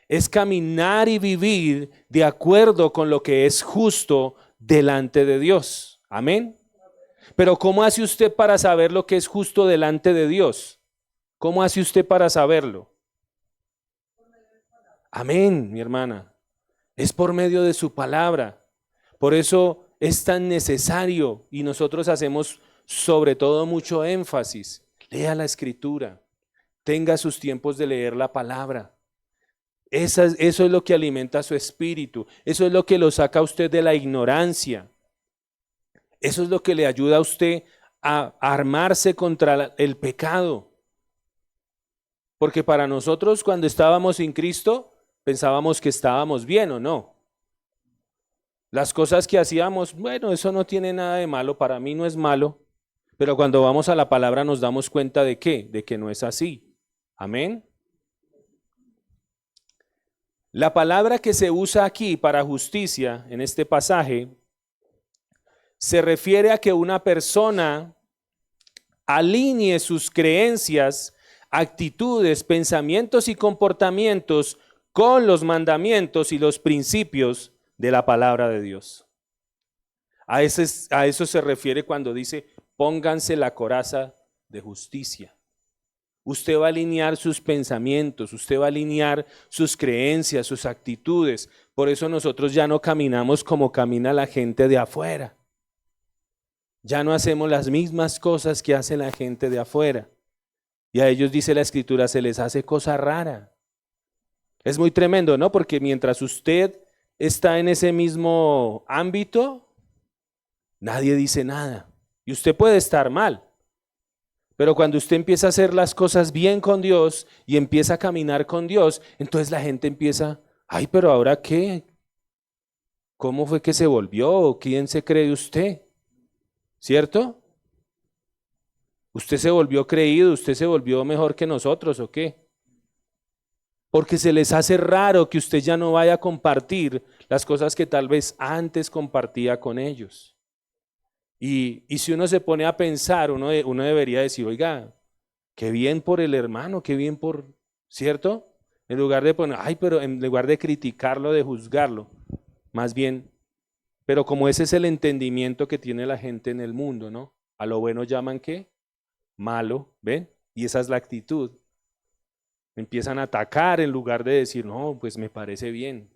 Es caminar y vivir de acuerdo con lo que es justo delante de Dios. Amén. Pero ¿cómo hace usted para saber lo que es justo delante de Dios? ¿Cómo hace usted para saberlo? Amén, mi hermana. Es por medio de su palabra. Por eso es tan necesario y nosotros hacemos sobre todo mucho énfasis. Lea la Escritura. Tenga sus tiempos de leer la palabra. Eso es lo que alimenta su espíritu. Eso es lo que lo saca a usted de la ignorancia. Eso es lo que le ayuda a usted a armarse contra el pecado. Porque para nosotros cuando estábamos sin Cristo, pensábamos que estábamos bien o no. Las cosas que hacíamos, bueno, eso no tiene nada de malo, para mí no es malo. Pero cuando vamos a la palabra nos damos cuenta de ¿qué? De que no es así. Amén. La palabra que se usa aquí para justicia en este pasaje se refiere a que una persona alinee sus creencias, actitudes, pensamientos y comportamientos con los mandamientos y los principios de la palabra de Dios. A eso se refiere cuando dice, pónganse la coraza de justicia. Usted va a alinear sus pensamientos, usted va a alinear sus creencias, sus actitudes. Por eso nosotros ya no caminamos como camina la gente de afuera. Ya no hacemos las mismas cosas que hace la gente de afuera. Y a ellos, dice la Escritura, se les hace cosa rara. Es muy tremendo, ¿no? Porque mientras usted está en ese mismo ámbito, nadie dice nada. Y usted puede estar mal. Pero cuando usted empieza a hacer las cosas bien con Dios y empieza a caminar con Dios, entonces la gente empieza, ay, pero ¿ahora qué? ¿Cómo fue que se volvió? ¿Quién se cree usted? ¿Cierto? ¿Usted se volvió creído? ¿Usted se volvió mejor que nosotros o qué? Porque se les hace raro que usted ya no vaya a compartir las cosas que tal vez antes compartía con ellos. Y si uno se pone a pensar, uno debería decir, oiga, qué bien por el hermano, qué bien por, ¿cierto? En lugar de poner, ay, pero en lugar de criticarlo, de juzgarlo, más bien, pero como ese es el entendimiento que tiene la gente en el mundo, ¿no? A lo bueno llaman ¿qué? Malo, ¿ven? Y esa es la actitud. Empiezan a atacar en lugar de decir, no, pues me parece bien.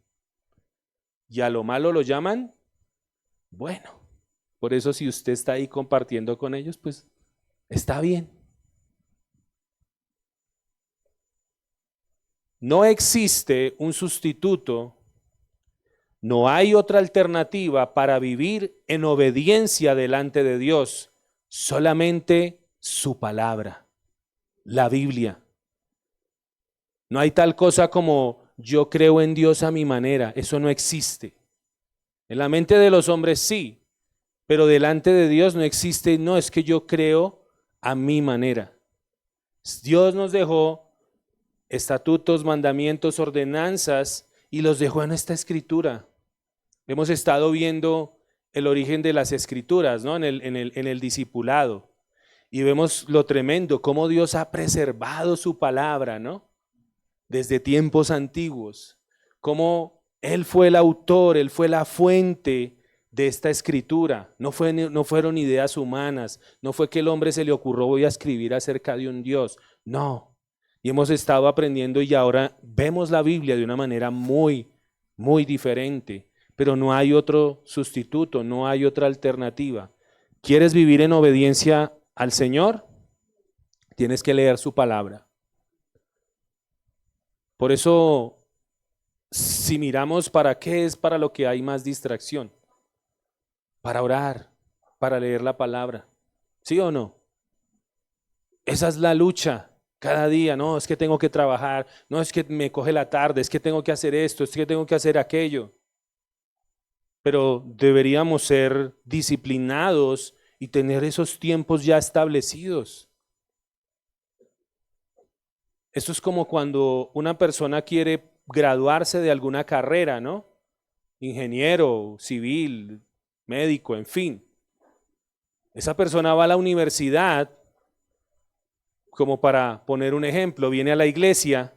Y a lo malo lo llaman bueno. Por eso si usted está ahí compartiendo con ellos, pues está bien. No existe un sustituto, no hay otra alternativa para vivir en obediencia delante de Dios, solamente su palabra, la Biblia. No hay tal cosa como yo creo en Dios a mi manera, eso no existe. En la mente de los hombres sí. Pero delante de Dios no existe, no, es que yo creo a mi manera. Dios nos dejó estatutos, mandamientos, ordenanzas y los dejó en esta escritura. Hemos estado viendo el origen de las escrituras, ¿no? en el discipulado. Y vemos lo tremendo, cómo Dios ha preservado su palabra, ¿no? Desde tiempos antiguos. Cómo Él fue el autor, Él fue la fuente de esta escritura. No fueron ideas humanas, no fue que el hombre se le ocurrió voy a escribir acerca de un Dios, no. Y hemos estado aprendiendo y ahora vemos la Biblia de una manera muy, muy diferente, pero no hay otro sustituto, no hay otra alternativa. ¿Quieres vivir en obediencia al Señor? Tienes que leer su palabra. Por eso, si miramos para qué es para lo que hay más distracción, para orar, para leer la palabra. ¿Sí o no? Esa es la lucha cada día. No, es que tengo que trabajar, no, es que me coge la tarde, es que tengo que hacer esto, es que tengo que hacer aquello. Pero deberíamos ser disciplinados y tener esos tiempos ya establecidos. Esto es como cuando una persona quiere graduarse de alguna carrera, ¿no? Ingeniero, civil, médico, en fin. Esa persona va a la universidad, como para poner un ejemplo, viene a la iglesia,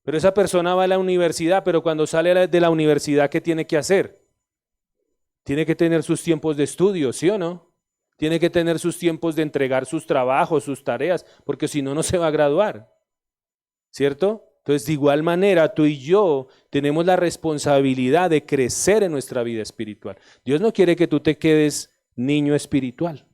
pero esa persona va a la universidad, pero cuando sale de la universidad, ¿qué tiene que hacer? Tiene que tener sus tiempos de estudio, ¿sí o no? Tiene que tener sus tiempos de entregar sus trabajos, sus tareas, porque si no, no se va a graduar, ¿cierto? Entonces, de igual manera, tú y yo tenemos la responsabilidad de crecer en nuestra vida espiritual. Dios no quiere que tú te quedes niño espiritual.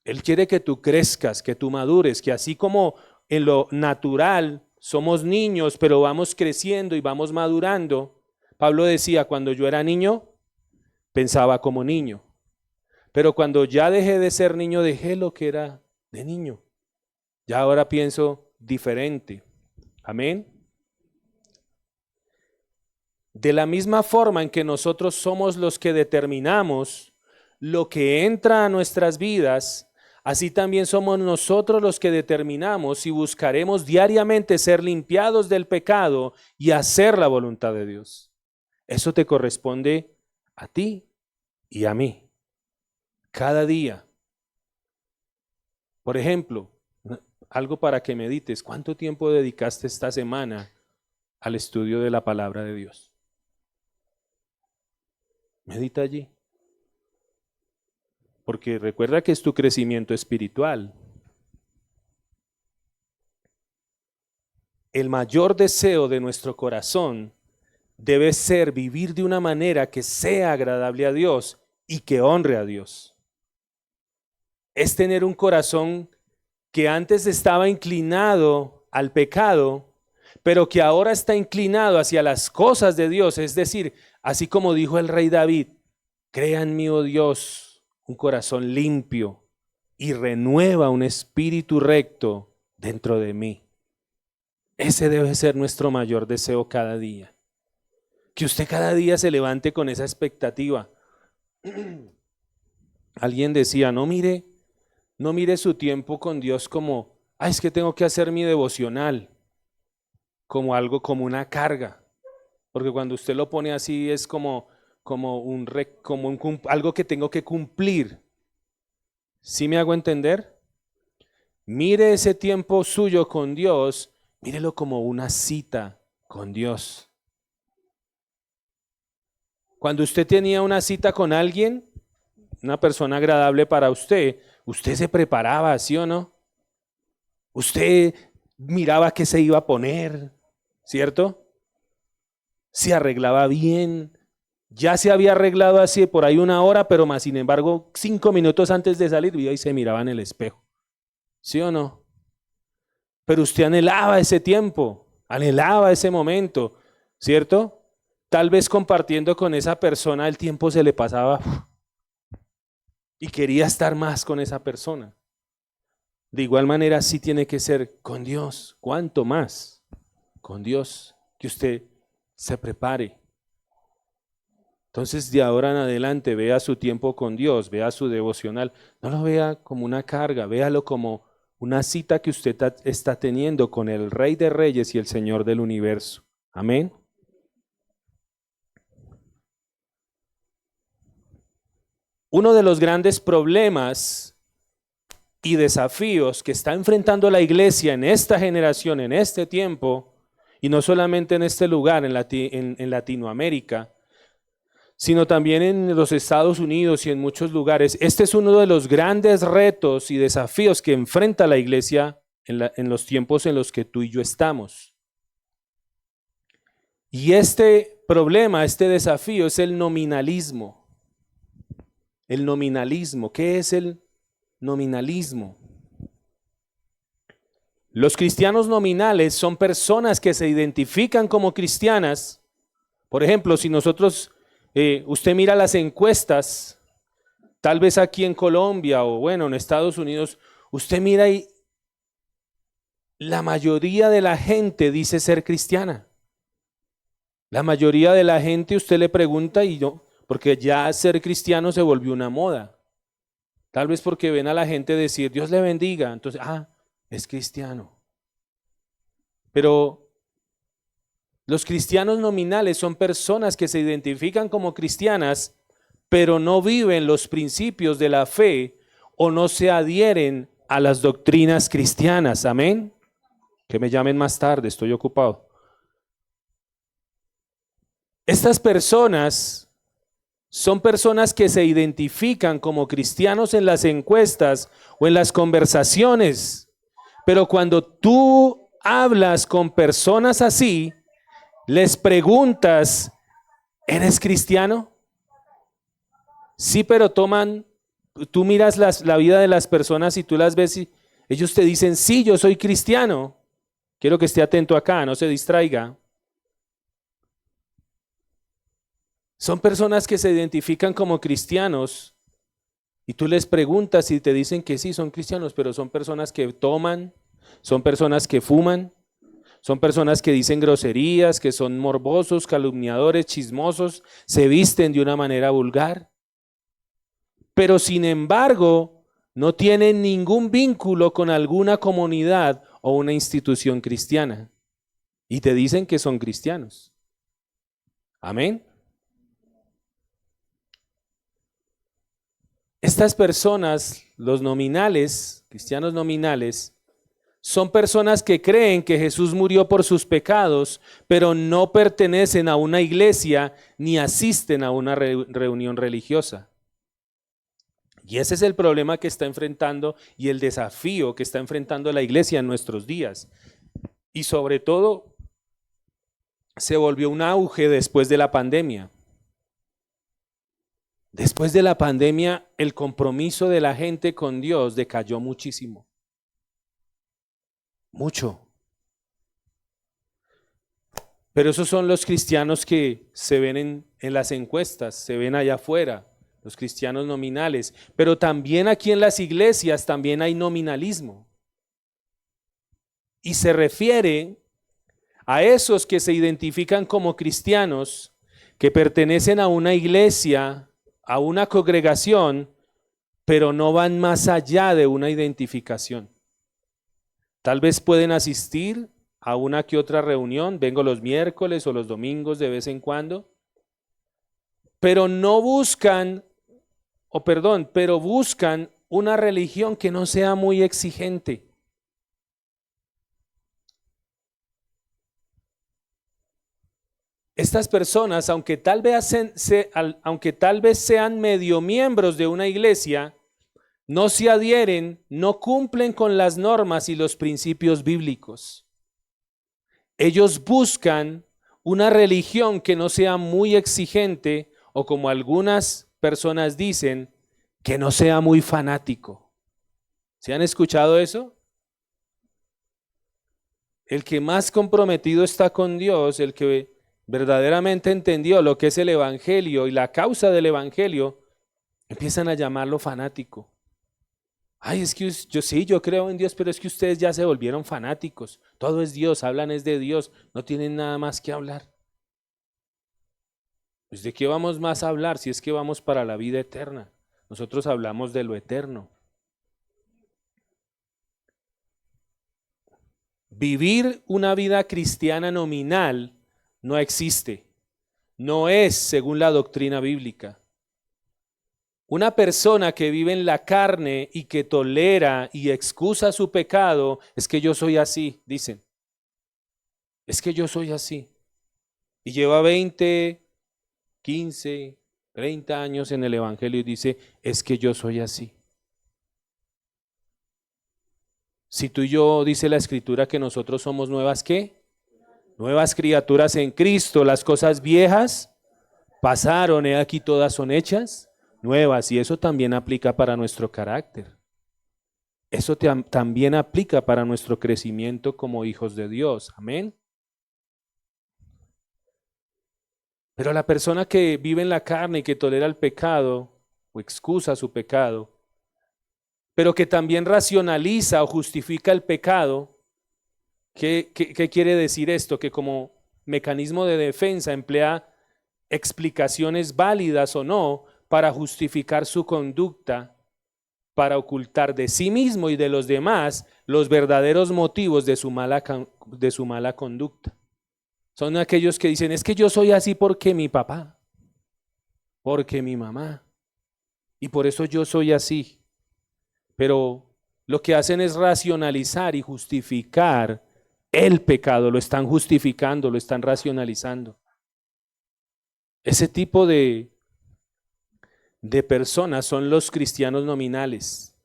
Él quiere que tú crezcas, que tú madures, que así como en lo natural somos niños, pero vamos creciendo y vamos madurando. Pablo decía, cuando yo era niño, pensaba como niño. Pero cuando ya dejé de ser niño, dejé lo que era de niño. Ya ahora pienso diferente. Amén. De la misma forma en que nosotros somos los que determinamos lo que entra a nuestras vidas, así también somos nosotros los que determinamos y buscaremos diariamente ser limpiados del pecado y hacer la voluntad de Dios. Eso te corresponde a ti y a mí. Cada día. Por ejemplo, algo para que medites. ¿Cuánto tiempo dedicaste esta semana al estudio de la palabra de Dios? Medita allí. Porque recuerda que es tu crecimiento espiritual. El mayor deseo de nuestro corazón debe ser vivir de una manera que sea agradable a Dios y que honre a Dios. Es tener un corazón que antes estaba inclinado al pecado, pero que ahora está inclinado hacia las cosas de Dios. Es decir, así como dijo el rey David, crea en mí, oh Dios, un corazón limpio y renueva un espíritu recto dentro de mí. Ese debe ser nuestro mayor deseo cada día. Que usted cada día se levante con esa expectativa. Alguien decía, no mire su tiempo con Dios como, es que tengo que hacer mi devocional, como algo, como una carga. Porque cuando usted lo pone así es como algo que tengo que cumplir. ¿Sí me hago entender? Mire ese tiempo suyo con Dios, mírelo como una cita con Dios. Cuando usted tenía una cita con alguien, una persona agradable para usted, usted se preparaba, ¿sí o no? Usted miraba qué se iba a poner, ¿cierto? Se arreglaba bien. Ya se había arreglado así por ahí una hora, pero más sin embargo 5 minutos antes de salir y se miraba en el espejo. ¿Sí o no? Pero usted anhelaba ese tiempo, anhelaba ese momento, ¿cierto? Tal vez compartiendo con esa persona el tiempo se le pasaba y quería estar más con esa persona. De igual manera sí tiene que ser con Dios. ¿Cuánto más? Con Dios, que usted se prepare. Entonces de ahora en adelante vea su tiempo con Dios, vea su devocional. No lo vea como una carga, véalo como una cita que usted está teniendo con el Rey de Reyes y el Señor del universo. Amén. Uno de los grandes problemas y desafíos que está enfrentando la iglesia en esta generación, en este tiempo, y no solamente en este lugar, en Latinoamérica, sino también en los Estados Unidos y en muchos lugares. Este es uno de los grandes retos y desafíos que enfrenta la iglesia en los tiempos en los que tú y yo estamos. Y este problema, este desafío es el nominalismo. El nominalismo. ¿Qué es el nominalismo? Los cristianos nominales son personas que se identifican como cristianas. Por ejemplo, si nosotros, usted mira las encuestas tal vez aquí en Colombia o bueno, en Estados Unidos, usted mira y la mayoría de la gente dice ser cristiana. La mayoría de la gente usted le pregunta y yo, porque ya ser cristiano se volvió una moda. Tal vez porque ven a la gente decir, Dios le bendiga, entonces, es cristiano. Pero los cristianos nominales son personas que se identifican como cristianas, pero no viven los principios de la fe o no se adhieren a las doctrinas cristianas. Amén. Que me llamen más tarde, estoy ocupado. Estas personas son personas que se identifican como cristianos en las encuestas o en las conversaciones, pero cuando tú hablas con personas así, les preguntas, ¿eres cristiano? Sí, pero tú miras la vida de las personas y tú las ves y ellos te dicen, sí, yo soy cristiano. Quiero que esté atento acá, no se distraiga. Son personas que se identifican como cristianos y tú les preguntas y te dicen que sí, son cristianos, pero son personas que toman, son personas que fuman, son personas que dicen groserías, que son morbosos, calumniadores, chismosos, se visten de una manera vulgar. Pero sin embargo, no tienen ningún vínculo con alguna comunidad o una institución cristiana. Y te dicen que son cristianos. Amén. Estas personas, los nominales, cristianos nominales, son personas que creen que Jesús murió por sus pecados, pero no pertenecen a una iglesia ni asisten a una reunión religiosa. Y ese es el problema que está enfrentando y el desafío que está enfrentando la iglesia en nuestros días. Y sobre todo, se volvió un auge después de la pandemia. Después de la pandemia, el compromiso de la gente con Dios decayó muchísimo. Mucho. Pero esos son los cristianos que se ven en las encuestas, se ven allá afuera, los cristianos nominales. Pero también aquí en las iglesias también hay nominalismo. Y se refiere a esos que se identifican como cristianos, que pertenecen a una iglesia, a una congregación, pero no van más allá de una identificación. Tal vez pueden asistir a una que otra reunión, vengo los miércoles o los domingos de vez en cuando, pero no buscan, pero buscan una religión que no sea muy exigente. Estas personas, aunque tal vez sean medio miembros de una iglesia, no se adhieren, no cumplen con las normas y los principios bíblicos. Ellos buscan una religión que no sea muy exigente o, como algunas personas dicen, que no sea muy fanático. ¿Se han escuchado eso? El que más comprometido está con Dios, el que verdaderamente entendió lo que es el evangelio y la causa del evangelio, empiezan a llamarlo fanático. Ay, es que yo creo en Dios, pero es que ustedes ya se volvieron fanáticos. Todo es Dios, hablan es de Dios, no tienen nada más que hablar. Pues ¿de qué vamos más a hablar si es que vamos para la vida eterna? Nosotros hablamos de lo eterno. Vivir una vida cristiana nominal no existe, no es según la doctrina bíblica. Una persona que vive en la carne y que tolera y excusa su pecado, es que yo soy así, dicen. Es que yo soy así. Y lleva 20, 15, 30 años en el evangelio y dice, es que yo soy así. Si tú y yo, dice la escritura, que nosotros somos nuevas, ¿qué? Nuevas criaturas en Cristo, las cosas viejas pasaron, he aquí todas son hechas nuevas, y eso también aplica para nuestro carácter. Eso también aplica para nuestro crecimiento como hijos de Dios. Amén. Pero la persona que vive en la carne y que tolera el pecado, o excusa su pecado, pero que también racionaliza o justifica el pecado. ¿Qué quiere decir esto? Que como mecanismo de defensa emplea explicaciones válidas o no para justificar su conducta, para ocultar de sí mismo y de los demás los verdaderos motivos de su mala conducta. Son aquellos que dicen, es que yo soy así porque mi papá, porque mi mamá, y por eso yo soy así. Pero lo que hacen es racionalizar y justificar el pecado, lo están justificando, lo están racionalizando. Ese tipo de personas son los cristianos nominales.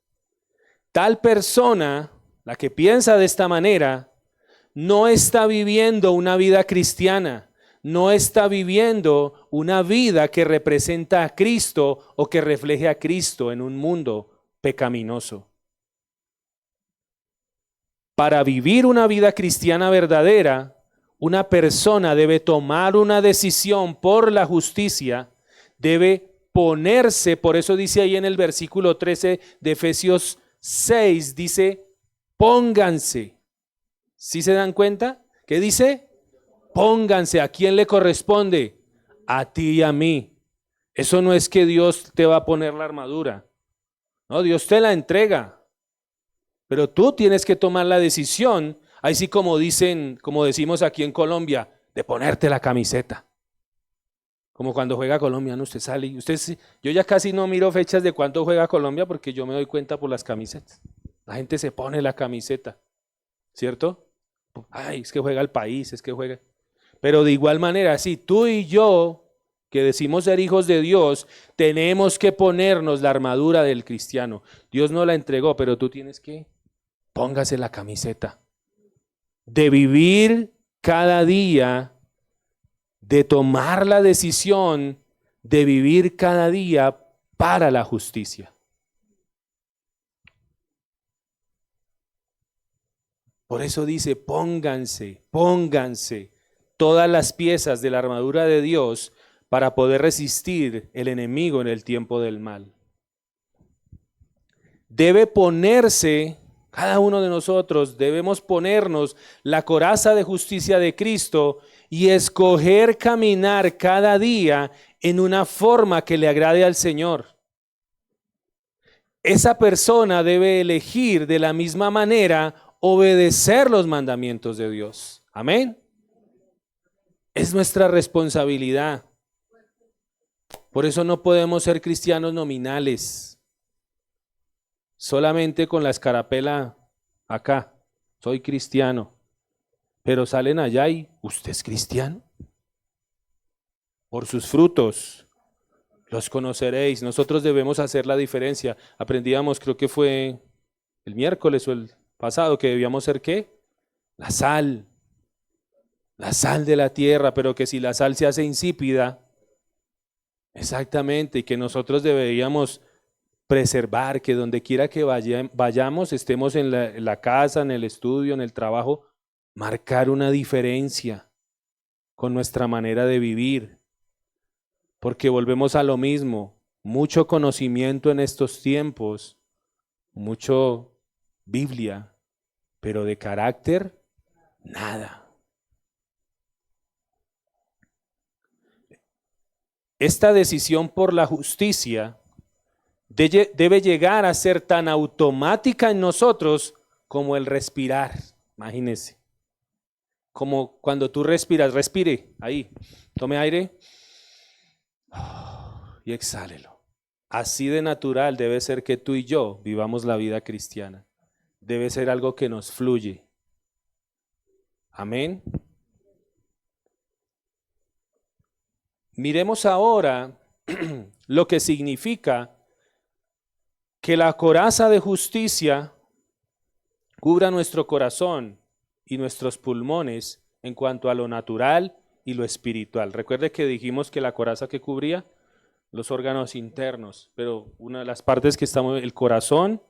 Tal persona, la que piensa de esta manera, no está viviendo una vida cristiana, no está viviendo una vida que representa a Cristo o que refleje a Cristo en un mundo pecaminoso. Para vivir una vida cristiana verdadera, una persona debe tomar una decisión por la justicia, debe ponerse, por eso dice ahí en el versículo 13 de Efesios 6, dice, pónganse. ¿Sí se dan cuenta? ¿Qué dice? Pónganse. ¿A quién le corresponde? A ti y a mí. Eso no es que Dios te va a poner la armadura. No, Dios te la entrega. Pero tú tienes que tomar la decisión, ahí sí como decimos aquí en Colombia, de ponerte la camiseta. Como cuando juega Colombia, ¿no? Usted sale y yo ya casi no miro fechas de cuánto juega Colombia porque yo me doy cuenta por las camisetas. La gente se pone la camiseta, ¿cierto? Ay, es que juega el país, es que juega. Pero de igual manera, sí, tú y yo, que decimos ser hijos de Dios, tenemos que ponernos la armadura del cristiano. Dios no la entregó, pero tú tienes que póngase la camiseta de vivir cada día, de tomar la decisión de vivir cada día para la justicia. Por eso dice, pónganse todas las piezas de la armadura de Dios para poder resistir el enemigo en el tiempo del mal. Debe ponerse, cada uno de nosotros debemos ponernos la coraza de justicia de Cristo y escoger caminar cada día en una forma que le agrade al Señor. Esa persona debe elegir de la misma manera obedecer los mandamientos de Dios. Amén. Es nuestra responsabilidad. Por eso no podemos ser cristianos nominales. Solamente con la escarapela acá, soy cristiano. Pero salen allá y, ¿usted es cristiano? Por sus frutos los conoceréis. Nosotros debemos hacer la diferencia. Aprendíamos, creo que fue el miércoles o el pasado, que debíamos ser ¿qué? La sal de la tierra, pero que si la sal se hace insípida, exactamente, y que nosotros deberíamos preservar, que donde quiera que vayamos, estemos en la casa, en el estudio, en el trabajo, marcar una diferencia con nuestra manera de vivir, porque volvemos a lo mismo, mucho conocimiento en estos tiempos, mucho Biblia, pero de carácter, nada. Esta decisión por la justicia debe llegar a ser tan automática en nosotros como el respirar. Imagínense. Como cuando tú respiras, respire, ahí, tome aire y exhálelo. Así de natural debe ser que tú y yo vivamos la vida cristiana. Debe ser algo que nos fluye. Amén. Miremos ahora lo que significa que la coraza de justicia cubra nuestro corazón y nuestros pulmones en cuanto a lo natural y lo espiritual. Recuerde que dijimos que la coraza que cubría los órganos internos, pero una de las partes que estamos, el corazón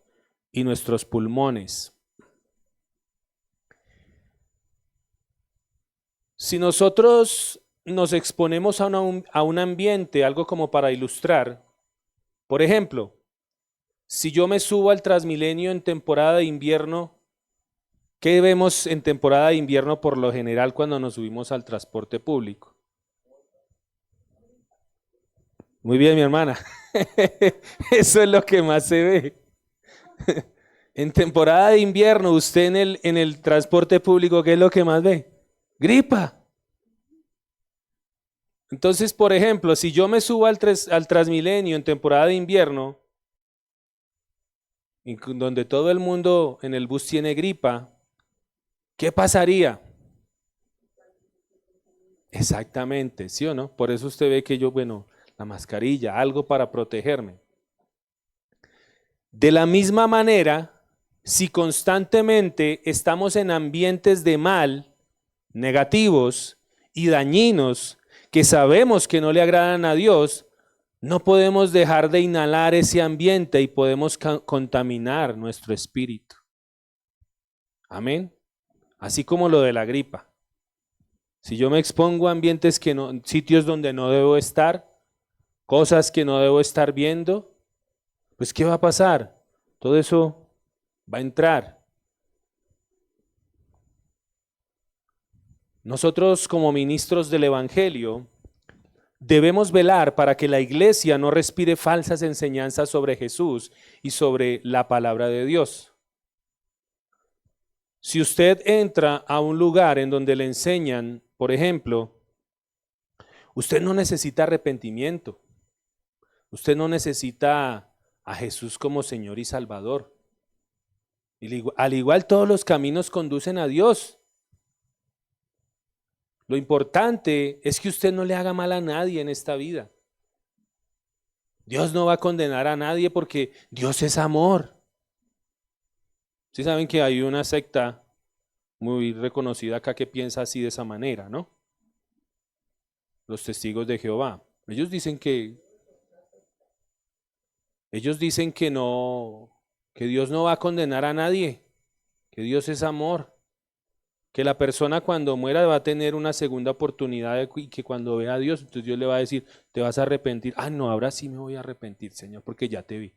y nuestros pulmones. Si nosotros nos exponemos a un ambiente, algo como para ilustrar, Por ejemplo, si yo me subo al Transmilenio en temporada de invierno, ¿qué vemos en temporada de invierno por lo general cuando nos subimos al transporte público? Muy bien, mi hermana. Eso es lo que más se ve. En temporada de invierno, usted en el transporte público, ¿qué es lo que más ve? Gripa. Entonces, por ejemplo, si yo me subo al Transmilenio en temporada de invierno, donde todo el mundo en el bus tiene gripa, ¿qué pasaría? Exactamente, ¿sí o no? Por eso usted ve que yo, bueno, la mascarilla, algo para protegerme. De la misma manera, si constantemente estamos en ambientes de mal, negativos y dañinos, que sabemos que no le agradan a Dios, no podemos dejar de inhalar ese ambiente y podemos contaminar nuestro espíritu. Amén. Así como lo de la gripa. Si yo me expongo a ambientes que no, sitios donde no debo estar, cosas que no debo estar viendo, pues ¿qué va a pasar? Todo eso va a entrar. Nosotros como ministros del Evangelio debemos velar para que la iglesia no respire falsas enseñanzas sobre Jesús y sobre la palabra de Dios. Si usted entra a un lugar en donde le enseñan, por ejemplo, usted no necesita arrepentimiento, usted no necesita a Jesús como Señor y Salvador. Y al igual todos los caminos conducen a Dios. Lo importante es que usted no le haga mal a nadie en esta vida. Dios no va a condenar a nadie porque Dios es amor. Sí saben que hay una secta muy reconocida acá que piensa así de esa manera, ¿no? Los testigos de Jehová. Ellos dicen que no, que Dios no va a condenar a nadie, que Dios es amor, que la persona cuando muera va a tener una segunda oportunidad y que cuando vea a Dios, entonces Dios le va a decir, te vas a arrepentir. Ah, no, ahora sí me voy a arrepentir, Señor, porque ya te vi.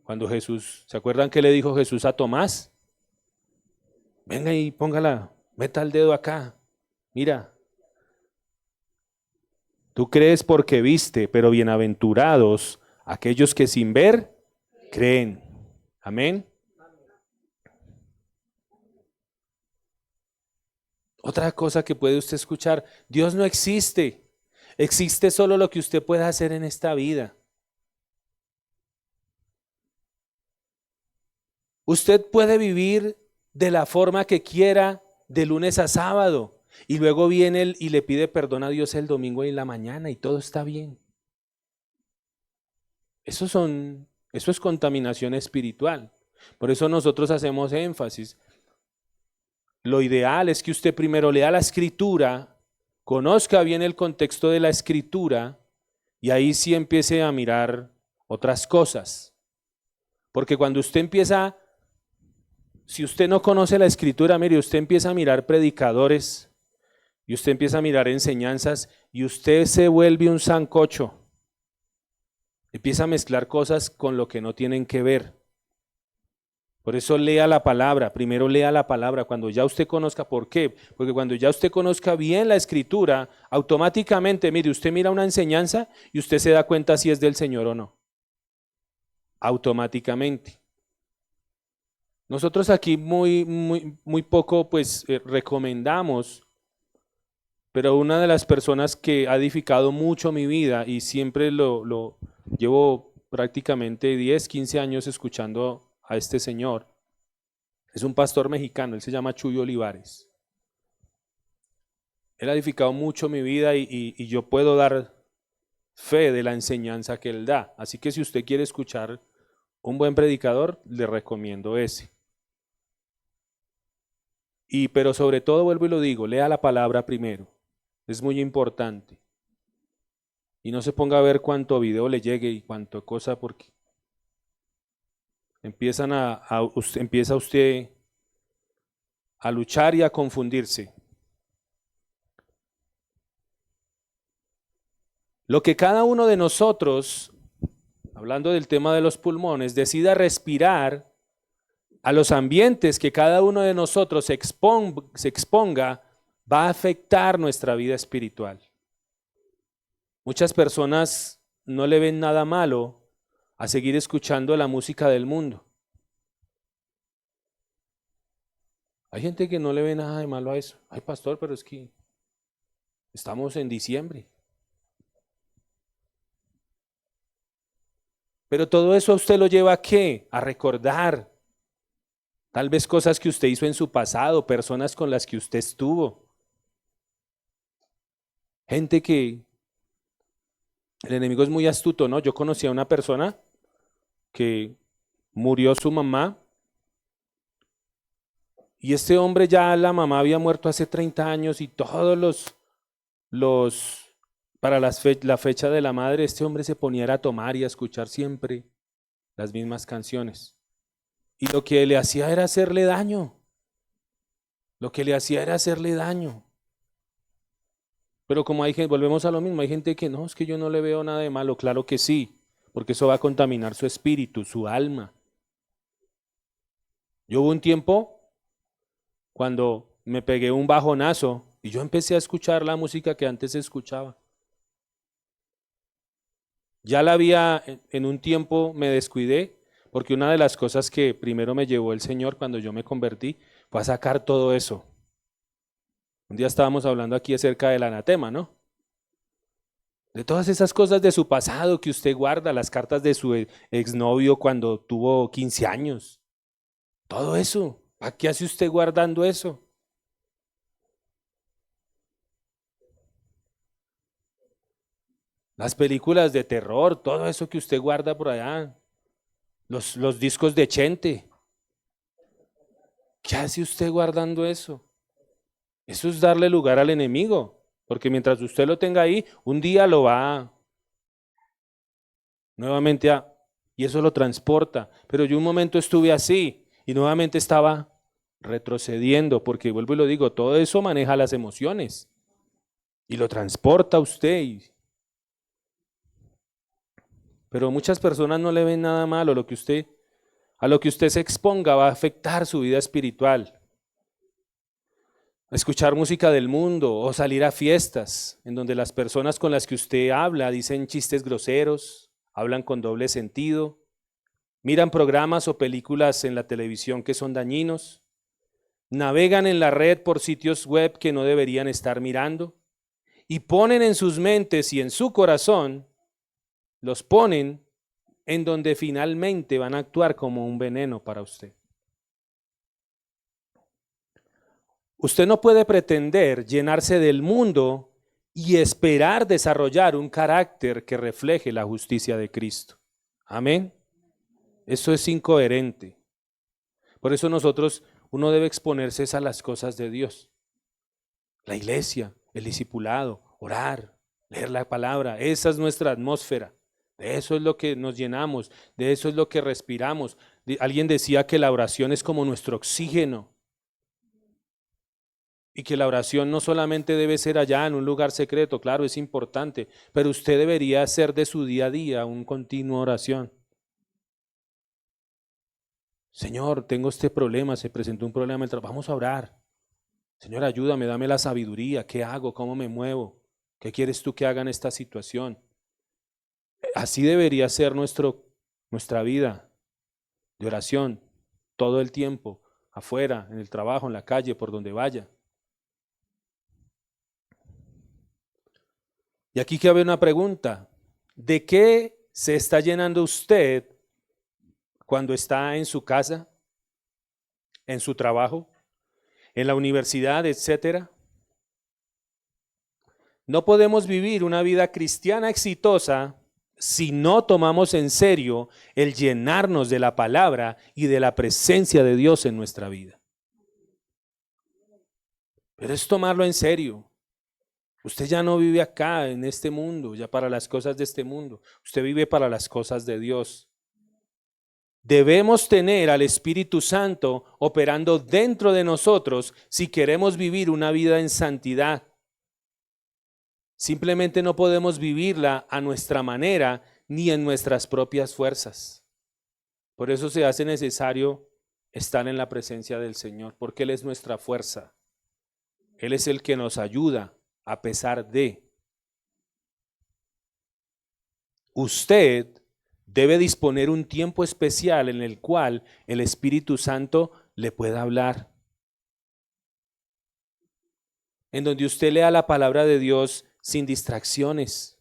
Cuando Jesús, ¿se acuerdan qué le dijo Jesús a Tomás? Venga y póngala, meta el dedo acá, mira. Tú crees porque viste, pero bienaventurados aquellos que sin ver creen. Amén. Otra cosa que puede usted escuchar, Dios no existe. Existe solo lo que usted pueda hacer en esta vida. Usted puede vivir de la forma que quiera de lunes a sábado y luego viene él y le pide perdón a Dios el domingo en la mañana y todo está bien. Eso es contaminación espiritual. Por eso nosotros hacemos énfasis. Lo ideal es que usted primero lea la escritura, conozca bien el contexto de la escritura y ahí sí empiece a mirar otras cosas. Porque cuando usted empieza, si usted no conoce la escritura, mire, usted empieza a mirar predicadores y usted empieza a mirar enseñanzas y usted se vuelve un sancocho. Empieza a mezclar cosas con lo que no tienen que ver. Por eso lea la palabra, primero lea la palabra, cuando ya usted conozca. ¿Por qué? Porque cuando ya usted conozca bien la escritura, automáticamente, mire, usted mira una enseñanza y usted se da cuenta si es del Señor o no. Automáticamente. Nosotros aquí muy poco pues recomendamos, pero una de las personas que ha edificado mucho mi vida y siempre lo llevo prácticamente 10, 15 años escuchando a este señor. Es un pastor mexicano, él se llama Chuy Olivares. Él ha edificado mucho mi vida y yo puedo dar fe de la enseñanza que él da. Así que si usted quiere escuchar un buen predicador, le recomiendo ese. Pero sobre todo, vuelvo y lo digo, lea la palabra primero. Es muy importante. Y no se ponga a ver cuánto video le llegue y cuánto cosa, porque empieza usted a luchar y a confundirse. Lo que cada uno de nosotros hablando del tema de los pulmones, decida respirar a los ambientes que cada uno de nosotros se exponga, va a afectar nuestra vida espiritual. Muchas personas no le ven nada malo a seguir escuchando la música del mundo. Hay gente que no le ve nada de malo a eso. Ay, pastor, pero es que estamos en diciembre. Pero todo eso a usted lo lleva ¿a qué? A recordar. Tal vez cosas que usted hizo en su pasado, personas con las que usted estuvo. Gente que el enemigo es muy astuto, ¿no? Yo conocí a una persona que murió su mamá y este hombre ya la mamá había muerto hace 30 años y todos para la fecha de la madre, este hombre se ponía a tomar y a escuchar siempre las mismas canciones. Y lo que le hacía era hacerle daño. Lo que le hacía era hacerle daño. Pero como hay gente, volvemos a lo mismo, hay gente que no, es que yo no le veo nada de malo. Claro que sí, porque eso va a contaminar su espíritu, su alma. Yo hubo un tiempo cuando me pegué un bajonazo y yo empecé a escuchar la música que antes escuchaba. Ya la había, en un tiempo me descuidé, porque una de las cosas que primero me llevó el Señor cuando yo me convertí fue a sacar todo eso. Un día estábamos hablando aquí acerca del anatema, ¿no? De todas esas cosas de su pasado que usted guarda, las cartas de su exnovio cuando tuvo 15 años. Todo eso. ¿Para qué hace usted guardando eso? Las películas de terror, todo eso que usted guarda por allá. Los discos de Chente. ¿Qué hace usted guardando eso? Eso es darle lugar al enemigo, porque mientras usted lo tenga ahí, un día lo va nuevamente y eso lo transporta. Pero yo un momento estuve así y nuevamente estaba retrocediendo, porque vuelvo y lo digo, todo eso maneja las emociones y lo transporta a usted. Pero muchas personas no le ven nada malo, a lo que usted se exponga va a afectar su vida espiritual. Escuchar música del mundo o salir a fiestas en donde las personas con las que usted habla dicen chistes groseros, hablan con doble sentido, miran programas o películas en la televisión que son dañinos, navegan en la red por sitios web que no deberían estar mirando y ponen en sus mentes y en su corazón, los ponen en donde finalmente van a actuar como un veneno para usted. Usted no puede pretender llenarse del mundo y esperar desarrollar un carácter que refleje la justicia de Cristo. Amén. Eso es incoherente. Por eso uno debe exponerse a las cosas de Dios. La iglesia, el discipulado, orar, leer la palabra, esa es nuestra atmósfera. De eso es lo que nos llenamos, de eso es lo que respiramos. Alguien decía que la oración es como nuestro oxígeno. Y que la oración no solamente debe ser allá en un lugar secreto, claro, es importante, pero usted debería hacer de su día a día un continuo oración. Señor, tengo este problema, se presentó un problema en el trabajo, vamos a orar. Señor, ayúdame, dame la sabiduría, ¿qué hago? ¿Cómo me muevo? ¿Qué quieres tú que haga en esta situación? Así debería ser nuestra vida de oración, todo el tiempo, afuera, en el trabajo, en la calle, por donde vaya. Y aquí cabe una pregunta, ¿de qué se está llenando usted cuando está en su casa, en su trabajo, en la universidad, etcétera? No podemos vivir una vida cristiana exitosa si no tomamos en serio el llenarnos de la palabra y de la presencia de Dios en nuestra vida. Pero es tomarlo en serio. Usted ya no vive acá en este mundo, ya para las cosas de este mundo. Usted vive para las cosas de Dios. Debemos tener al Espíritu Santo operando dentro de nosotros si queremos vivir una vida en santidad. Simplemente no podemos vivirla a nuestra manera ni en nuestras propias fuerzas. Por eso se hace necesario estar en la presencia del Señor, porque Él es nuestra fuerza. Él es el que nos ayuda a pesar de. Usted debe disponer un tiempo especial en el cual el Espíritu Santo le pueda hablar. En donde usted lea la palabra de Dios sin distracciones.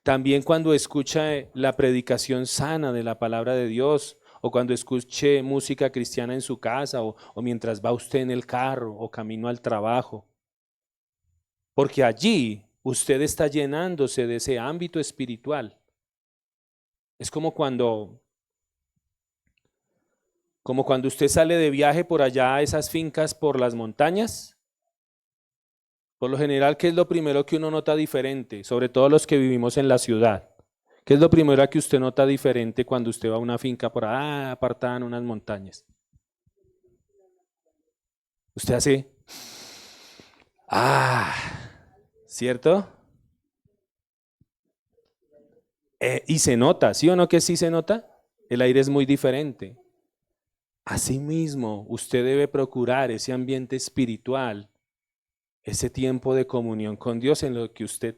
También cuando escucha la predicación sana de la palabra de Dios, o cuando escuche música cristiana en su casa, o mientras va usted en el carro o camino al trabajo. Porque allí usted está llenándose de ese ámbito espiritual. Es como cuando usted sale de viaje por allá a esas fincas por las montañas. Por lo general, ¿qué es lo primero que uno nota diferente? Sobre todo los que vivimos en la ciudad. ¿Qué es lo primero que usted nota diferente cuando usted va a una finca por allá apartada en unas montañas? Usted hace, ¿cierto? Y se nota, ¿sí o no que sí se nota? El aire es muy diferente. Asimismo, usted debe procurar ese ambiente espiritual, ese tiempo de comunión con Dios en lo que usted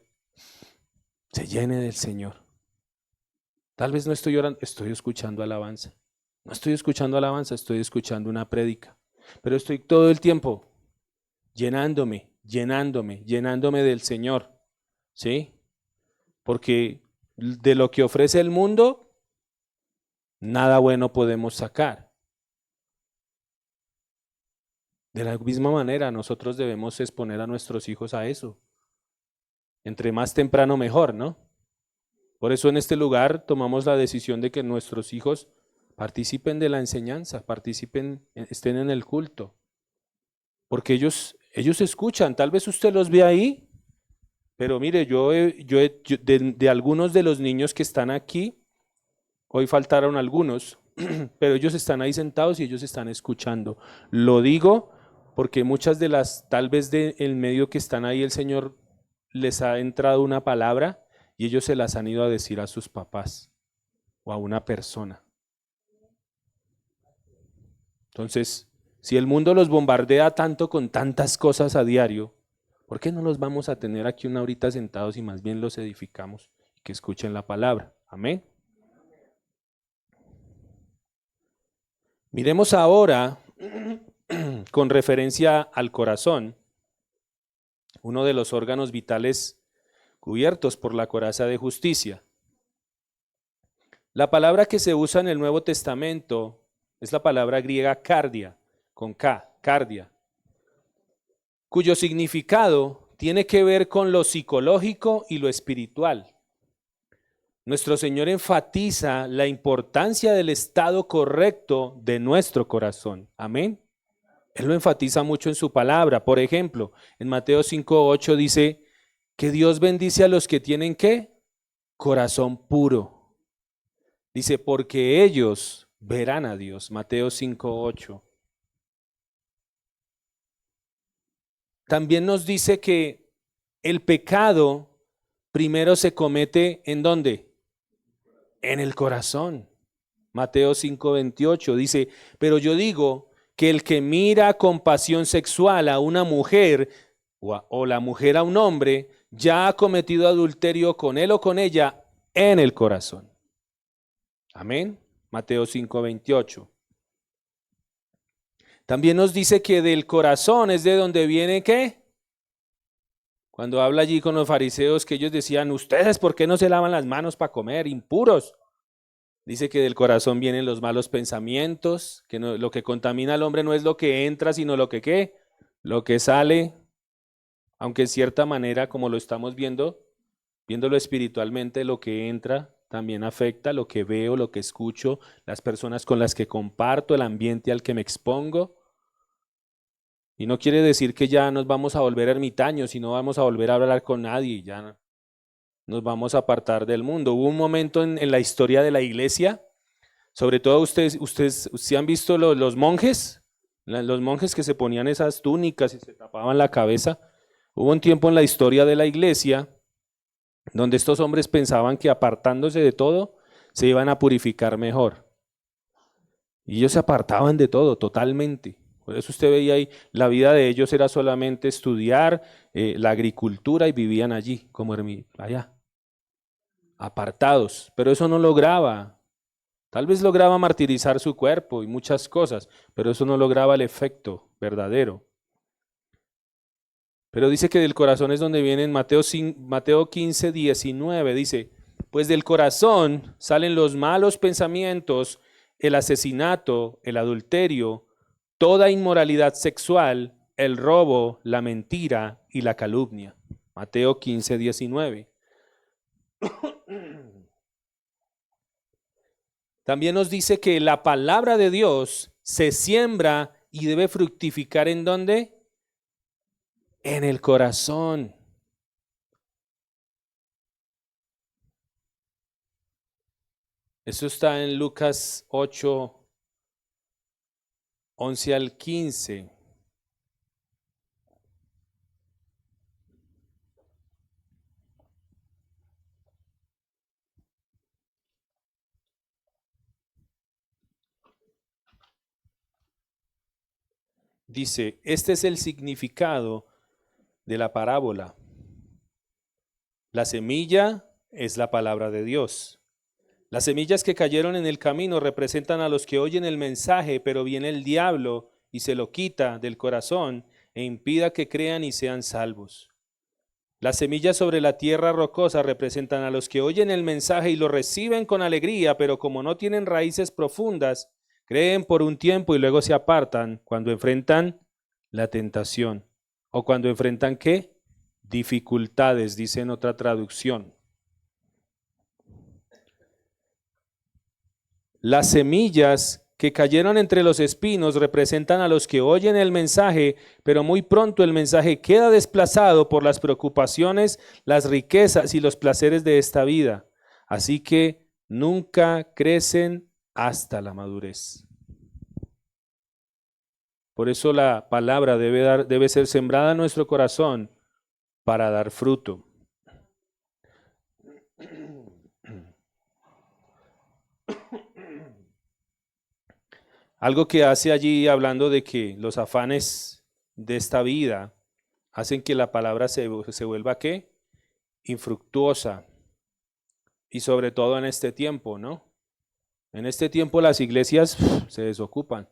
se llene del Señor. Tal vez no estoy orando, estoy escuchando alabanza. No estoy escuchando alabanza, estoy escuchando una prédica. Pero estoy todo el tiempo llenándome del Señor. ¿Sí? Porque de lo que ofrece el mundo, nada bueno podemos sacar. De la misma manera, nosotros debemos exponer a nuestros hijos a eso. Entre más temprano mejor, ¿no? Por eso en este lugar tomamos la decisión de que nuestros hijos participen de la enseñanza, estén en el culto. Porque ellos escuchan, tal vez usted los ve ahí, pero mire, yo de algunos de los niños que están aquí, hoy faltaron algunos, pero ellos están ahí sentados y ellos están escuchando. Lo digo porque muchas de las, tal vez del medio que están ahí, el Señor les ha entrado una palabra y ellos se las han ido a decir a sus papás o a una persona. Entonces, si el mundo los bombardea tanto con tantas cosas a diario, ¿por qué no los vamos a tener aquí una horita sentados y más bien los edificamos y que escuchen la palabra? Amén. Miremos ahora, con referencia al corazón, uno de los órganos vitales cubiertos por la coraza de justicia. La palabra que se usa en el Nuevo Testamento es la palabra griega cardia, con K, cardia, cuyo significado tiene que ver con lo psicológico y lo espiritual. Nuestro Señor enfatiza la importancia del estado correcto de nuestro corazón. Amén. Él lo enfatiza mucho en su palabra. Por ejemplo, en Mateo 5:8 dice que Dios bendice a los que tienen ¿qué? Corazón puro. Dice, porque ellos verán a Dios. Mateo 5:8. También nos dice que el pecado primero se comete ¿en dónde? En el corazón. Mateo 5:28 dice, pero yo digo que el que mira con pasión sexual a una mujer o la mujer a un hombre, ya ha cometido adulterio con él o con ella en el corazón. Amén. Mateo 5:28. También nos dice que del corazón es de donde viene ¿qué? Cuando habla allí con los fariseos que ellos decían, ustedes ¿por qué no se lavan las manos para comer? Impuros. Dice que del corazón vienen los malos pensamientos, que no, lo que contamina al hombre no es lo que entra, sino lo que ¿qué? Lo que sale, aunque en cierta manera, como lo estamos viéndolo espiritualmente, lo que entra también afecta lo que veo, lo que escucho, las personas con las que comparto, el ambiente al que me expongo. Y no quiere decir que ya nos vamos a volver ermitaños y no vamos a volver a hablar con nadie, ya nos vamos a apartar del mundo. Hubo un momento en la historia de la iglesia, sobre todo ustedes ¿sí han visto los monjes? Los monjes que se ponían esas túnicas y se tapaban la cabeza. Hubo un tiempo en la historia de la iglesia donde estos hombres pensaban que apartándose de todo, se iban a purificar mejor. Y ellos se apartaban de todo totalmente. Por eso usted veía ahí, la vida de ellos era solamente estudiar la agricultura y vivían allí, como allá, apartados. Pero eso no lograba. Tal vez lograba martirizar su cuerpo y muchas cosas, pero eso no lograba el efecto verdadero. Pero dice que del corazón es donde viene en Mateo 15, 19, dice, pues del corazón salen los malos pensamientos, el asesinato, el adulterio, toda inmoralidad sexual, el robo, la mentira y la calumnia. Mateo 15, 19. También nos dice que la palabra de Dios se siembra y debe fructificar ¿en dónde? En el corazón. Eso está en Lucas 8, 11 al 15. Dice, este es el significado de la parábola. La semilla es la palabra de Dios. Las semillas que cayeron en el camino representan a los que oyen el mensaje, pero viene el diablo y se lo quita del corazón e impida que crean y sean salvos. Las semillas sobre la tierra rocosa representan a los que oyen el mensaje y lo reciben con alegría, pero como no tienen raíces profundas, creen por un tiempo y luego se apartan cuando enfrentan la tentación. ¿O cuando enfrentan qué? Dificultades, dice en otra traducción. Las semillas que cayeron entre los espinos representan a los que oyen el mensaje, pero muy pronto el mensaje queda desplazado por las preocupaciones, las riquezas y los placeres de esta vida. Así que nunca crecen hasta la madurez. Por eso la palabra debe ser sembrada en nuestro corazón para dar fruto. Algo que hace allí, hablando de que los afanes de esta vida hacen que la palabra se vuelva ¿qué? Infructuosa. Y sobre todo en este tiempo, ¿no? En este tiempo las iglesias se desocupan.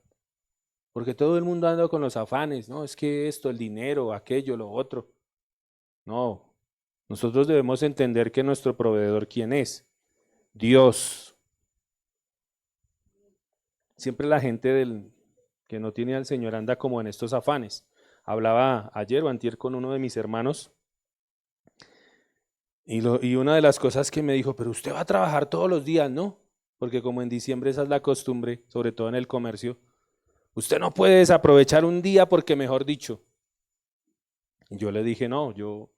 Porque todo el mundo anda con los afanes, ¿no? Es que esto, el dinero, aquello, lo otro. No, nosotros debemos entender que nuestro proveedor, ¿quién es? Dios. Siempre la gente que no tiene al Señor anda como en estos afanes. Hablaba ayer o antier con uno de mis hermanos y una de las cosas que me dijo, pero usted va a trabajar todos los días, ¿no? Porque como en diciembre esa es la costumbre, sobre todo en el comercio. Usted no puede desaprovechar un día porque, mejor dicho. Y yo le dije, no, yo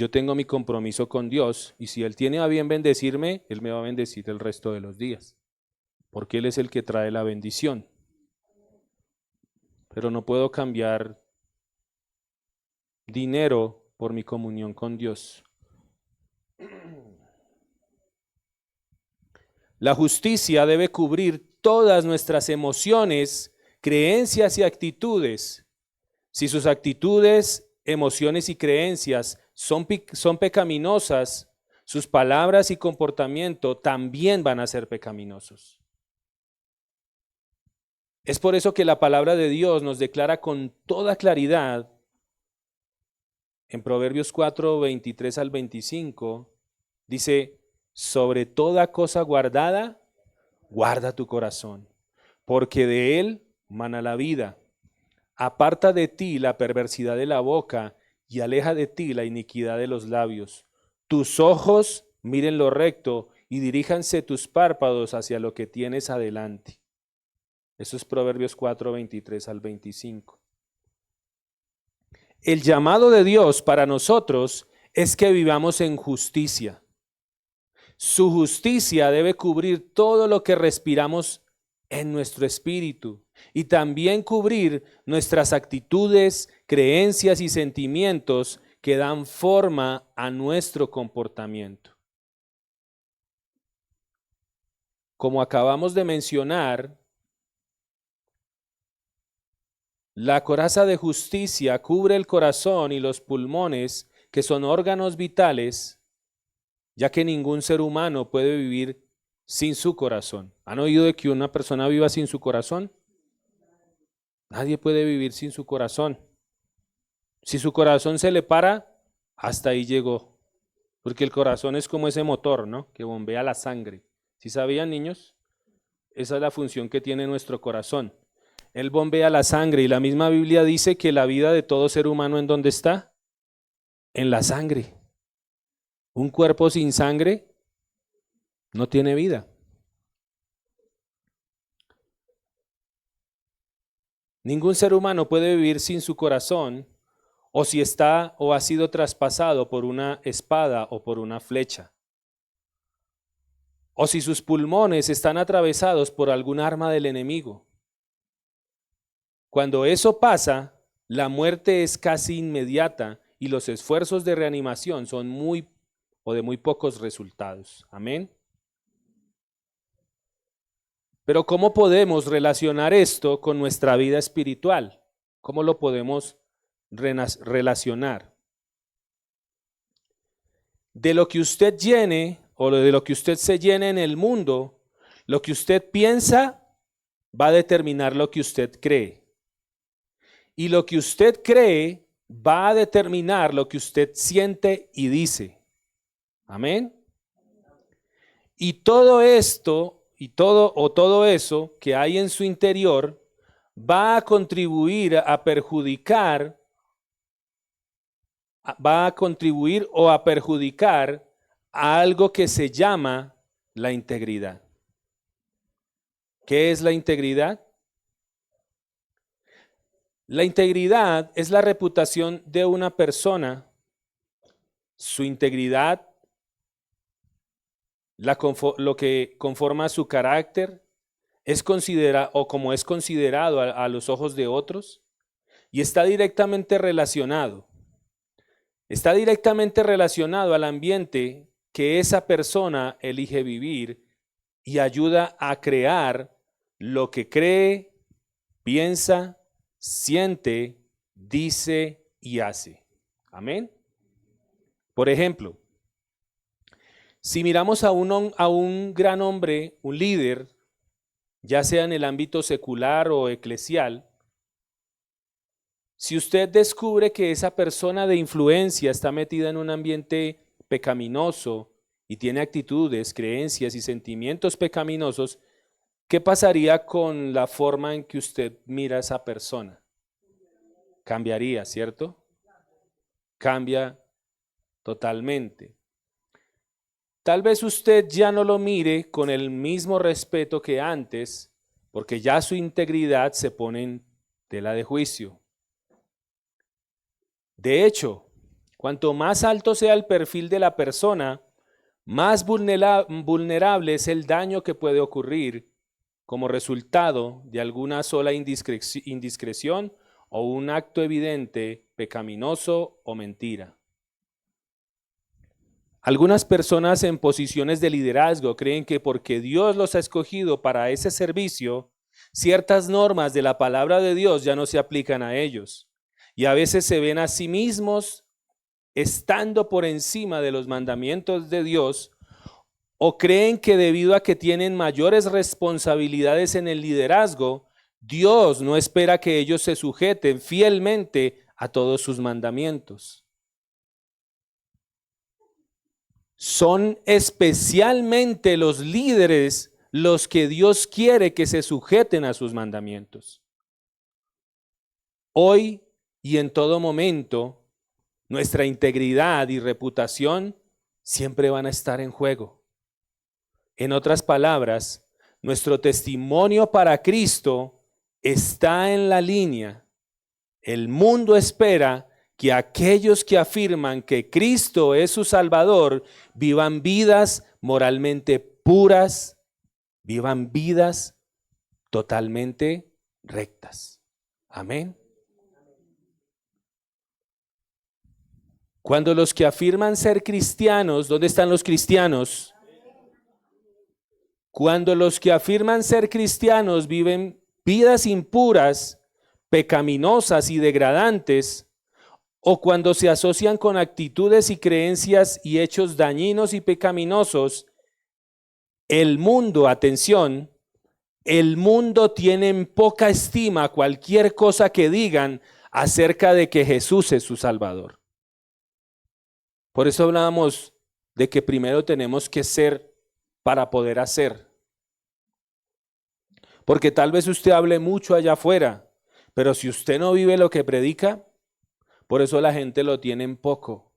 tengo mi compromiso con Dios y si Él tiene a bien bendecirme, Él me va a bendecir el resto de los días. Porque Él es el que trae la bendición. Pero no puedo cambiar dinero por mi comunión con Dios. La justicia debe cubrir todas nuestras emociones, creencias y actitudes. Si sus actitudes, emociones y creencias son pecaminosas, sus palabras y comportamiento también van a ser pecaminosos. Es por eso que la palabra de Dios nos declara con toda claridad en Proverbios 4, 23 al 25, dice, sobre toda cosa guardada, guarda tu corazón, porque de él mana la vida. Aparta de ti la perversidad de la boca y aleja de ti la iniquidad de los labios. Tus ojos miren lo recto y diríjanse tus párpados hacia lo que tienes adelante. Eso es Proverbios 4, 23 al 25. El llamado de Dios para nosotros es que vivamos en justicia. Su justicia debe cubrir todo lo que respiramos en nuestro espíritu y también cubrir nuestras actitudes, creencias y sentimientos que dan forma a nuestro comportamiento. Como acabamos de mencionar, la coraza de justicia cubre el corazón y los pulmones, que son órganos vitales, ya que ningún ser humano puede vivir sin su corazón. ¿Han oído de que una persona viva sin su corazón? Nadie puede vivir sin su corazón. Si su corazón se le para, hasta ahí llegó. Porque el corazón es como ese motor, ¿no? Que bombea la sangre. ¿Sí sabían, niños? Esa es la función que tiene nuestro corazón. Él bombea la sangre y la misma Biblia dice que la vida de todo ser humano, ¿en dónde está? En la sangre. Un cuerpo sin sangre no tiene vida. Ningún ser humano puede vivir sin su corazón, o si está o ha sido traspasado por una espada o por una flecha, o si sus pulmones están atravesados por algún arma del enemigo. Cuando eso pasa, la muerte es casi inmediata y los esfuerzos de reanimación son de muy pocos resultados. Amén. Pero ¿cómo podemos relacionar esto con nuestra vida espiritual? ¿Cómo lo podemos relacionar? De lo que usted llene o de lo que usted se llene en el mundo, lo que usted piensa va a determinar lo que usted cree. Y lo que usted cree va a determinar lo que usted siente y dice. Amén. Y todo esto todo eso que hay en su interior va a contribuir a perjudicar a algo que se llama la integridad. ¿Qué es la integridad? La integridad es la reputación de una persona, su integridad, lo que conforma su carácter, es considerado a los ojos de otros, y está directamente relacionado al ambiente que esa persona elige vivir y ayuda a crear lo que cree, piensa, siente, dice y hace. Amén. Por ejemplo, si miramos a un gran hombre, un líder, ya sea en el ámbito secular o eclesial, si usted descubre que esa persona de influencia está metida en un ambiente pecaminoso y tiene actitudes, creencias y sentimientos pecaminosos, ¿qué pasaría con la forma en que usted mira a esa persona? Cambiaría, ¿cierto? Cambia totalmente. Tal vez usted ya no lo mire con el mismo respeto que antes, porque ya su integridad se pone en tela de juicio. De hecho, cuanto más alto sea el perfil de la persona, más vulnerable es el daño que puede ocurrir como resultado de alguna sola indiscreción o un acto evidente, pecaminoso o mentira. Algunas personas en posiciones de liderazgo creen que porque Dios los ha escogido para ese servicio, ciertas normas de la palabra de Dios ya no se aplican a ellos. Y a veces se ven a sí mismos estando por encima de los mandamientos de Dios, o creen que debido a que tienen mayores responsabilidades en el liderazgo, Dios no espera que ellos se sujeten fielmente a todos sus mandamientos. Son especialmente los líderes los que Dios quiere que se sujeten a sus mandamientos. Hoy y en todo momento, nuestra integridad y reputación siempre van a estar en juego. En otras palabras, nuestro testimonio para Cristo está en la línea. El mundo espera que aquellos que afirman que Cristo es su Salvador vivan vidas moralmente puras, vivan vidas totalmente rectas. Amén. Cuando los que afirman ser cristianos, ¿dónde están los cristianos? Cuando los que afirman ser cristianos viven vidas impuras, pecaminosas y degradantes, o cuando se asocian con actitudes y creencias y hechos dañinos y pecaminosos, el mundo, atención, el mundo tiene en poca estima cualquier cosa que digan acerca de que Jesús es su Salvador. Por eso hablábamos de que primero tenemos que ser para poder hacer. Porque tal vez usted hable mucho allá afuera, pero si usted no vive lo que predica, por eso la gente lo tiene en poco.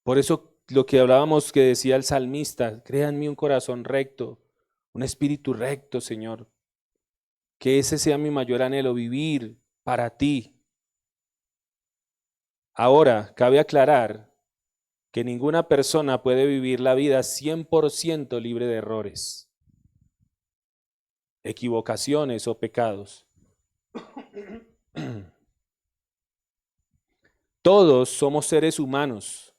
Por eso lo que hablábamos que decía el salmista, crea en mí un corazón recto, un espíritu recto, Señor. Que ese sea mi mayor anhelo, vivir para ti. Ahora, cabe aclarar que ninguna persona puede vivir la vida 100% libre de errores, equivocaciones o pecados. Todos somos seres humanos,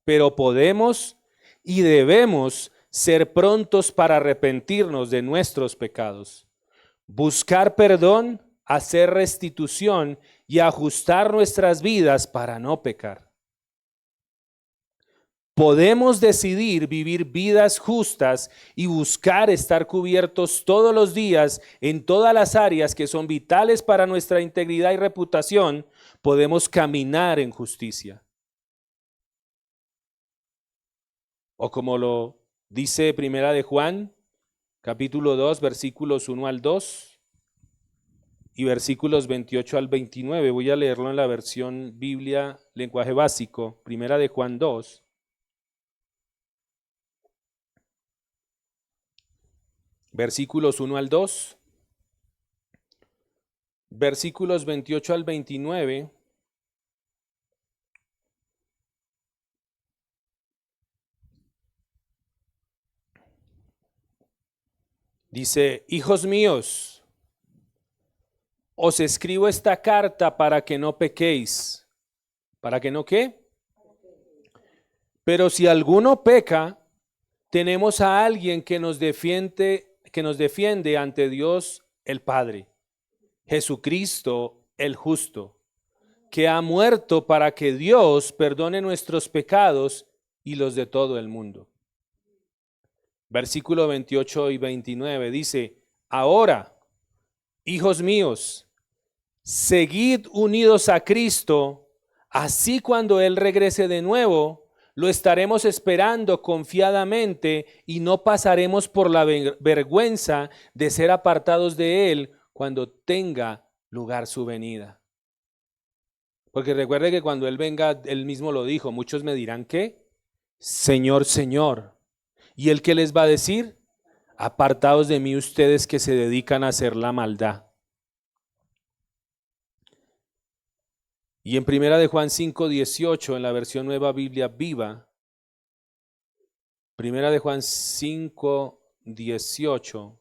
pero podemos y debemos ser prontos para arrepentirnos de nuestros pecados, buscar perdón, hacer restitución y ajustar nuestras vidas para no pecar. Podemos decidir vivir vidas justas y buscar estar cubiertos todos los días en todas las áreas que son vitales para nuestra integridad y reputación. Podemos caminar en justicia. O como lo dice Primera de Juan, capítulo 2, versículos 1 al 2 y versículos 28 al 29. Voy a leerlo en la versión Biblia, lenguaje básico. Primera de Juan 2. Versículos 1 al 2, versículos 28 al 29, dice, hijos míos, os escribo esta carta para que no pequéis. ¿Para que no qué? Pero si alguno peca, tenemos a alguien que nos defiende ante Dios el Padre, Jesucristo el justo, que ha muerto para que Dios perdone nuestros pecados y los de todo el mundo. Versículo 28 y 29 dice, ahora, hijos míos, seguid unidos a Cristo, así cuando Él regrese de nuevo, lo estaremos esperando confiadamente y no pasaremos por la vergüenza de ser apartados de Él cuando tenga lugar su venida. Porque recuerde que cuando Él venga, Él mismo lo dijo, muchos me dirán ¿qué? Señor, Señor. ¿Y Él qué les va a decir? Apartados de mí ustedes que se dedican a hacer la maldad. Y en Primera de Juan 5:18, en la versión Nueva Biblia Viva, Primera de Juan 5:18,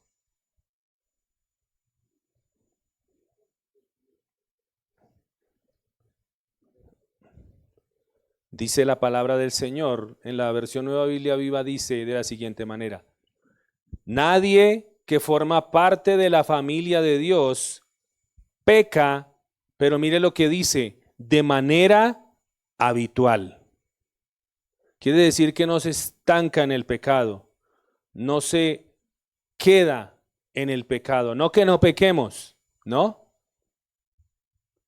dice la palabra del Señor, en la versión Nueva Biblia Viva dice de la siguiente manera, nadie que forma parte de la familia de Dios peca, pero mire lo que dice, de manera habitual. Quiere decir que no se estanca en el pecado, no se queda en el pecado, no que no pequemos, ¿no?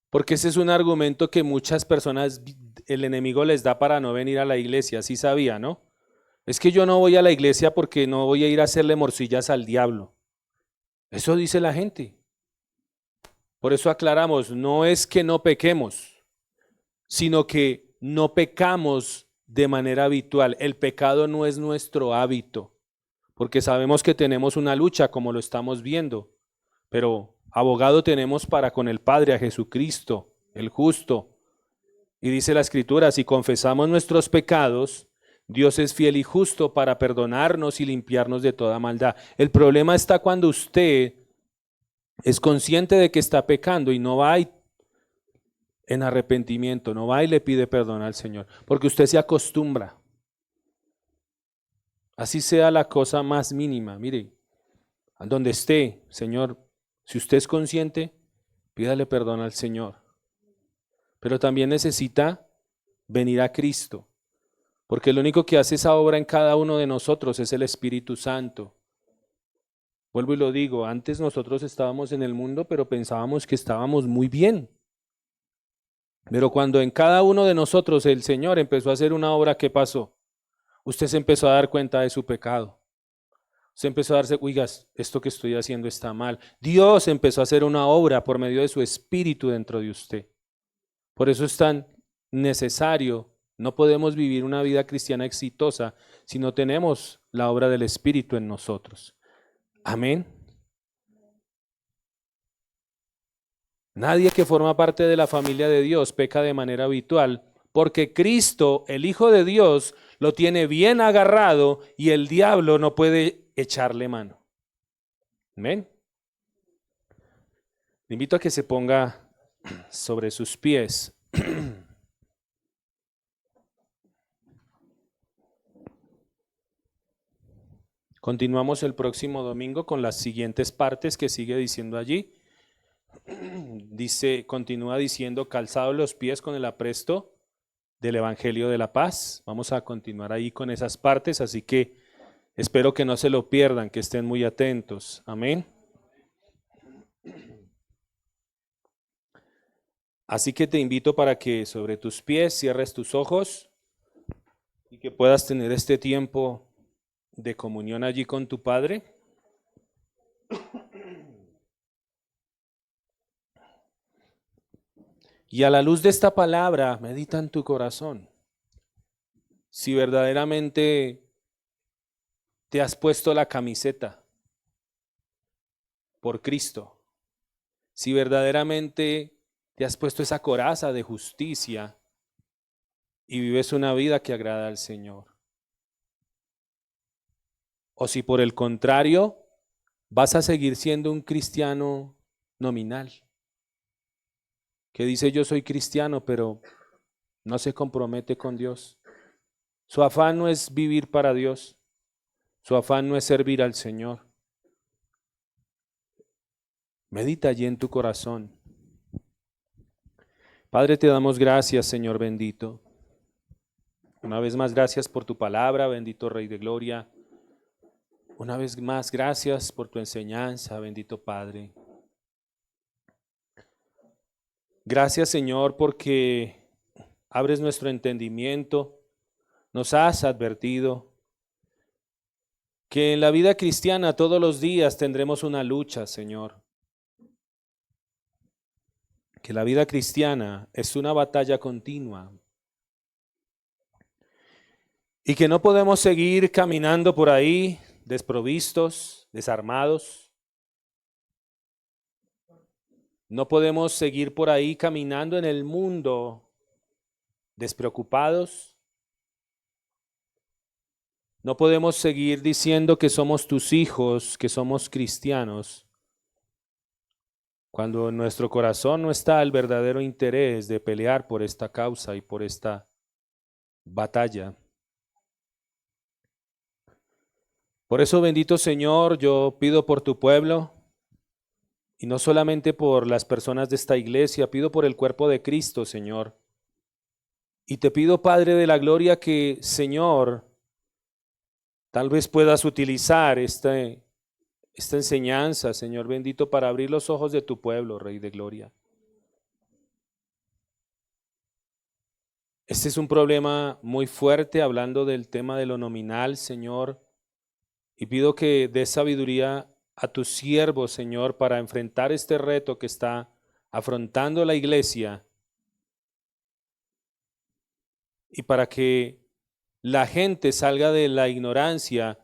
Porque ese es un argumento que muchas personas, el enemigo les da para no venir a la iglesia, ¿sí sabía, no? Es que yo no voy a la iglesia porque no voy a ir a hacerle morcillas al diablo. Eso dice la gente. Por eso aclaramos, no es que no pequemos, sino que no pecamos de manera habitual. El pecado no es nuestro hábito, porque sabemos que tenemos una lucha como lo estamos viendo, pero abogado tenemos para con el Padre, a Jesucristo, el justo. Y dice la Escritura, si confesamos nuestros pecados, Dios es fiel y justo para perdonarnos y limpiarnos de toda maldad. El problema está cuando usted es consciente de que está pecando y no va y en arrepentimiento, no va y le pide perdón al Señor, porque usted se acostumbra. Así sea la cosa más mínima, mire, donde esté, Señor, si usted es consciente, pídale perdón al Señor. Pero también necesita venir a Cristo, porque lo único que hace esa obra en cada uno de nosotros es el Espíritu Santo. Vuelvo y lo digo, antes nosotros estábamos en el mundo, pero pensábamos que estábamos muy bien. Pero cuando en cada uno de nosotros el Señor empezó a hacer una obra, ¿qué pasó? Usted se empezó a dar cuenta de su pecado. Se empezó a darse, oigas, esto que estoy haciendo está mal. Dios empezó a hacer una obra por medio de su Espíritu dentro de usted. Por eso es tan necesario. No podemos vivir una vida cristiana exitosa si no tenemos la obra del Espíritu en nosotros. Amén. Nadie que forma parte de la familia de Dios peca de manera habitual, porque Cristo, el Hijo de Dios, lo tiene bien agarrado y el diablo no puede echarle mano. Amén. Le invito a que se ponga sobre sus pies. Continuamos el próximo domingo con las siguientes partes que sigue diciendo allí. Dice, continúa diciendo, calzado los pies con el apresto del Evangelio de la Paz. Vamos a continuar ahí con esas partes, así que espero que no se lo pierdan, que estén muy atentos. Amén. Así que te invito para que sobre tus pies cierres tus ojos y que puedas tener este tiempo de comunión allí con tu Padre. Y a la luz de esta palabra, medita en tu corazón. Si verdaderamente te has puesto la camiseta por Cristo, si verdaderamente te has puesto esa coraza de justicia y vives una vida que agrada al Señor. O si por el contrario, vas a seguir siendo un cristiano nominal, que dice yo soy cristiano, pero no se compromete con Dios. Su afán no es vivir para Dios, su afán no es servir al Señor. Medita allí en tu corazón. Padre, te damos gracias, Señor bendito. Una vez más, gracias por tu palabra, bendito Rey de Gloria. Una vez más, gracias por tu enseñanza, bendito Padre. Gracias, Señor, porque abres nuestro entendimiento, nos has advertido que en la vida cristiana todos los días tendremos una lucha, Señor. Que la vida cristiana es una batalla continua. Y que no podemos seguir caminando por ahí desprovistos, desarmados. No podemos seguir por ahí caminando en el mundo despreocupados. No podemos seguir diciendo que somos tus hijos, que somos cristianos, cuando en nuestro corazón no está el verdadero interés de pelear por esta causa y por esta batalla. Por eso, bendito Señor, yo pido por tu pueblo, y no solamente por las personas de esta iglesia, pido por el cuerpo de Cristo, Señor. Y te pido, Padre de la Gloria, que, Señor, tal vez puedas utilizar esta enseñanza, Señor bendito, para abrir los ojos de tu pueblo, Rey de Gloria. Este es un problema muy fuerte, hablando del tema de lo nominal, Señor. Y pido que des sabiduría a tus siervos, Señor, para enfrentar este reto que está afrontando la iglesia y para que la gente salga de la ignorancia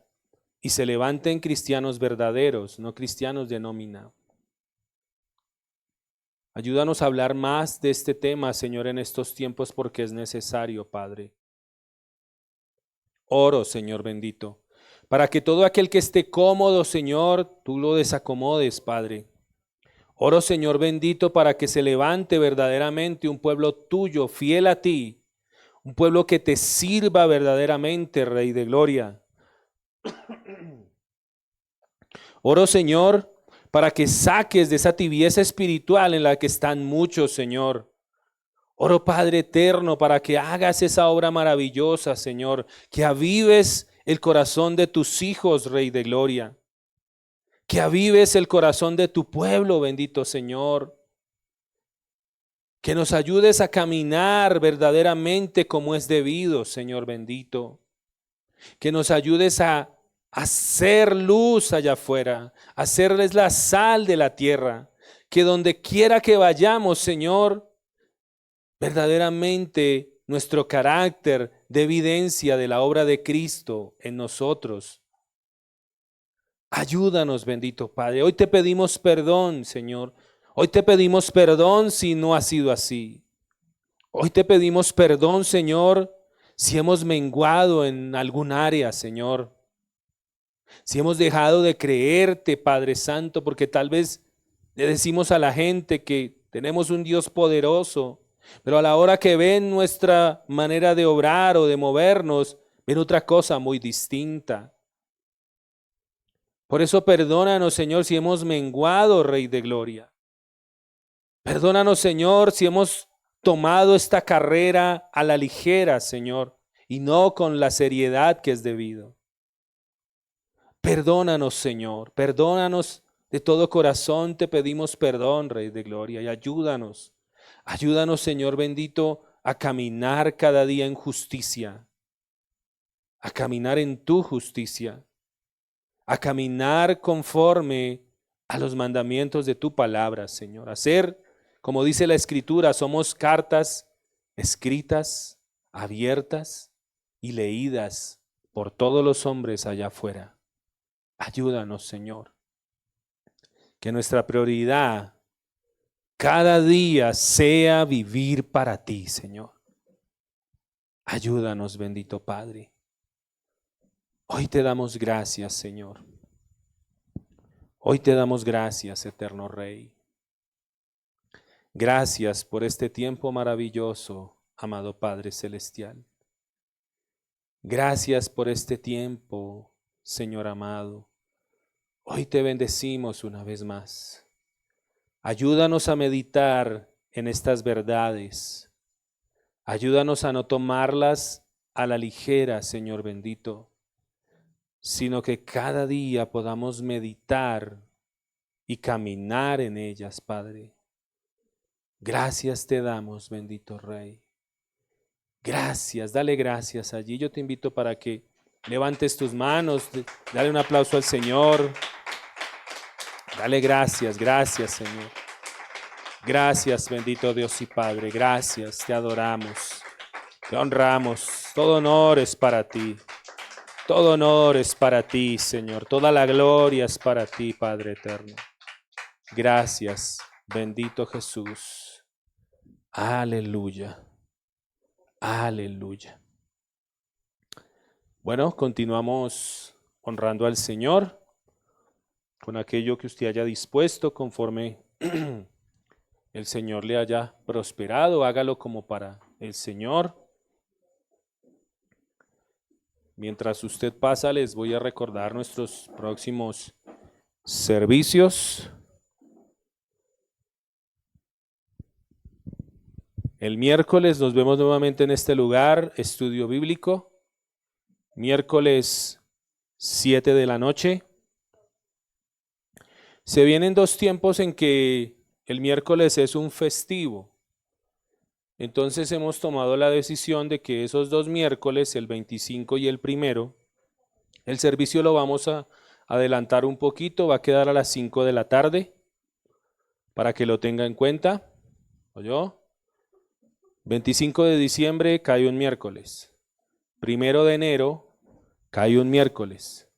y se levanten cristianos verdaderos, no cristianos de nómina. Ayúdanos a hablar más de este tema, Señor, en estos tiempos porque es necesario, Padre. Oro, Señor bendito, para que todo aquel que esté cómodo, Señor, tú lo desacomodes, Padre. Oro, Señor bendito, para que se levante verdaderamente un pueblo tuyo, fiel a ti, un pueblo que te sirva verdaderamente, Rey de Gloria. Oro, Señor, para que saques de esa tibieza espiritual en la que están muchos, Señor. Oro, Padre eterno, para que hagas esa obra maravillosa, Señor, que avives el corazón de tus hijos, Rey de Gloria. Que avives el corazón de tu pueblo, bendito Señor. Que nos ayudes a caminar verdaderamente como es debido, Señor bendito. Que nos ayudes a hacer luz allá afuera, hacerles la sal de la tierra. Que donde quiera que vayamos, Señor, verdaderamente nuestro carácter dé evidencia de la obra de Cristo en nosotros. Ayúdanos, bendito Padre. Hoy te pedimos perdón, Señor. Hoy te pedimos perdón si no ha sido así. Hoy te pedimos perdón, Señor, si hemos menguado en algún área, Señor. Si hemos dejado de creerte, Padre Santo, porque tal vez le decimos a la gente que tenemos un Dios poderoso, pero a la hora que ven nuestra manera de obrar o de movernos, ven otra cosa muy distinta. Por eso perdónanos, Señor, si hemos menguado, Rey de Gloria. Perdónanos, Señor, si hemos tomado esta carrera a la ligera, Señor, y no con la seriedad que es debido. Perdónanos, Señor, perdónanos de todo corazón, te pedimos perdón, Rey de Gloria, y ayúdanos. Ayúdanos, Señor bendito, a caminar cada día en justicia, a caminar en tu justicia, a caminar conforme a los mandamientos de tu palabra, Señor. A ser, como dice la Escritura, somos cartas escritas, abiertas y leídas por todos los hombres allá afuera. Ayúdanos, Señor. Que nuestra prioridad cada día sea vivir para ti, Señor. Ayúdanos, bendito Padre. Hoy te damos gracias, Señor. Hoy te damos gracias, eterno Rey. Gracias por este tiempo maravilloso, amado Padre Celestial. Gracias por este tiempo, Señor amado. Hoy te bendecimos una vez más. Ayúdanos a meditar en estas verdades. Ayúdanos a no tomarlas a la ligera, Señor bendito, sino que cada día podamos meditar y caminar en ellas, Padre. Gracias te damos, bendito Rey. Gracias, dale gracias allí. Yo te invito para que levantes tus manos, dale un aplauso al Señor. Dale gracias, gracias, Señor. Gracias, bendito Dios y Padre. Gracias, te adoramos, te honramos. Todo honor es para ti. Todo honor es para ti, Señor. Toda la gloria es para ti, Padre eterno. Gracias, bendito Jesús. Aleluya. Aleluya. Bueno, continuamos honrando al Señor con aquello que usted haya dispuesto conforme el Señor le haya prosperado. Hágalo como para el Señor. Mientras usted pasa, les voy a recordar nuestros próximos servicios. El miércoles nos vemos nuevamente en este lugar, estudio bíblico. Miércoles 7 de la noche. Se vienen dos tiempos en que el miércoles es un festivo. Entonces hemos tomado la decisión de que esos dos miércoles, el 25 y el 1, el servicio lo vamos a adelantar un poquito, va a quedar a las 5 de la tarde, para que lo tenga en cuenta. ¿Oyó? 25 de diciembre cae un miércoles. 1 de enero cae un miércoles.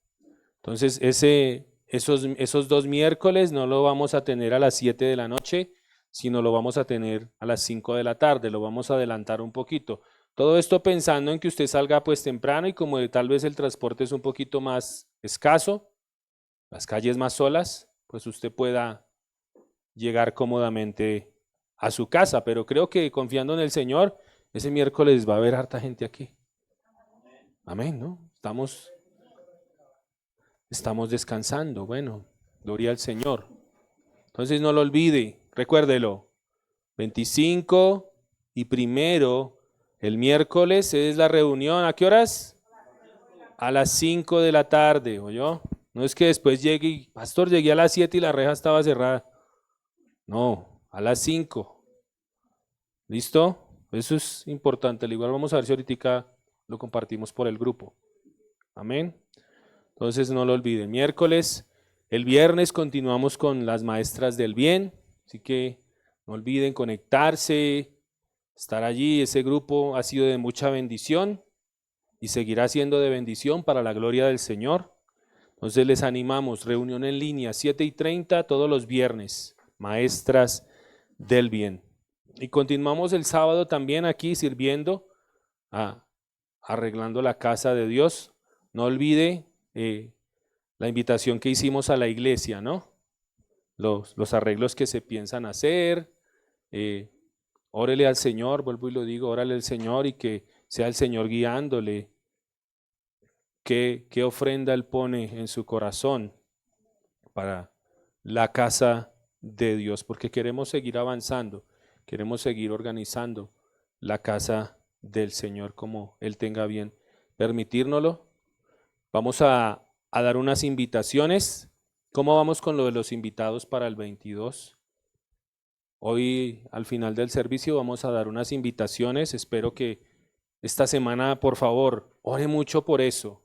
Entonces esos dos miércoles no lo vamos a tener a las 7 de la noche, sino lo vamos a tener a las 5 de la tarde, lo vamos a adelantar un poquito. Todo esto pensando en que usted salga pues temprano y como tal vez el transporte es un poquito más escaso, las calles más solas, pues usted pueda llegar cómodamente a su casa, pero creo que confiando en el Señor, ese miércoles va a haber harta gente aquí. Amén, ¿no? Estamos descansando, bueno, gloria al Señor. Entonces no lo olvide, recuérdelo, 25 y primero, el miércoles es la reunión, ¿a qué horas? A las 5 de la tarde, ¿oyó? No es que después llegue y, pastor, llegué a las 7 y la reja estaba cerrada. No, a las 5. ¿Listo? Eso es importante. Al igual vamos a ver si ahorita lo compartimos por el grupo. Amén. Entonces no lo olviden. Miércoles, el viernes continuamos con las maestras del bien. Así que no olviden conectarse, estar allí. Ese grupo ha sido de mucha bendición y seguirá siendo de bendición para la gloria del Señor. Entonces les animamos, reunión en línea, 7:30 todos los viernes, maestras del bien. Y continuamos el sábado también aquí sirviendo, arreglando la casa de Dios. No olvide la invitación que hicimos a la iglesia, ¿no? Los arreglos que se piensan hacer. Órele al Señor, vuelvo y lo digo, órale al Señor y que sea el Señor guiándole. ¿Qué ofrenda Él pone en su corazón para la casa de Dios? Porque queremos seguir avanzando, queremos seguir organizando la casa del Señor como Él tenga bien permitírnoslo. Vamos a dar unas invitaciones. ¿Cómo vamos con lo de los invitados para el 22? Hoy al final del servicio vamos a dar unas invitaciones. Espero que esta semana, por favor, ore mucho por eso.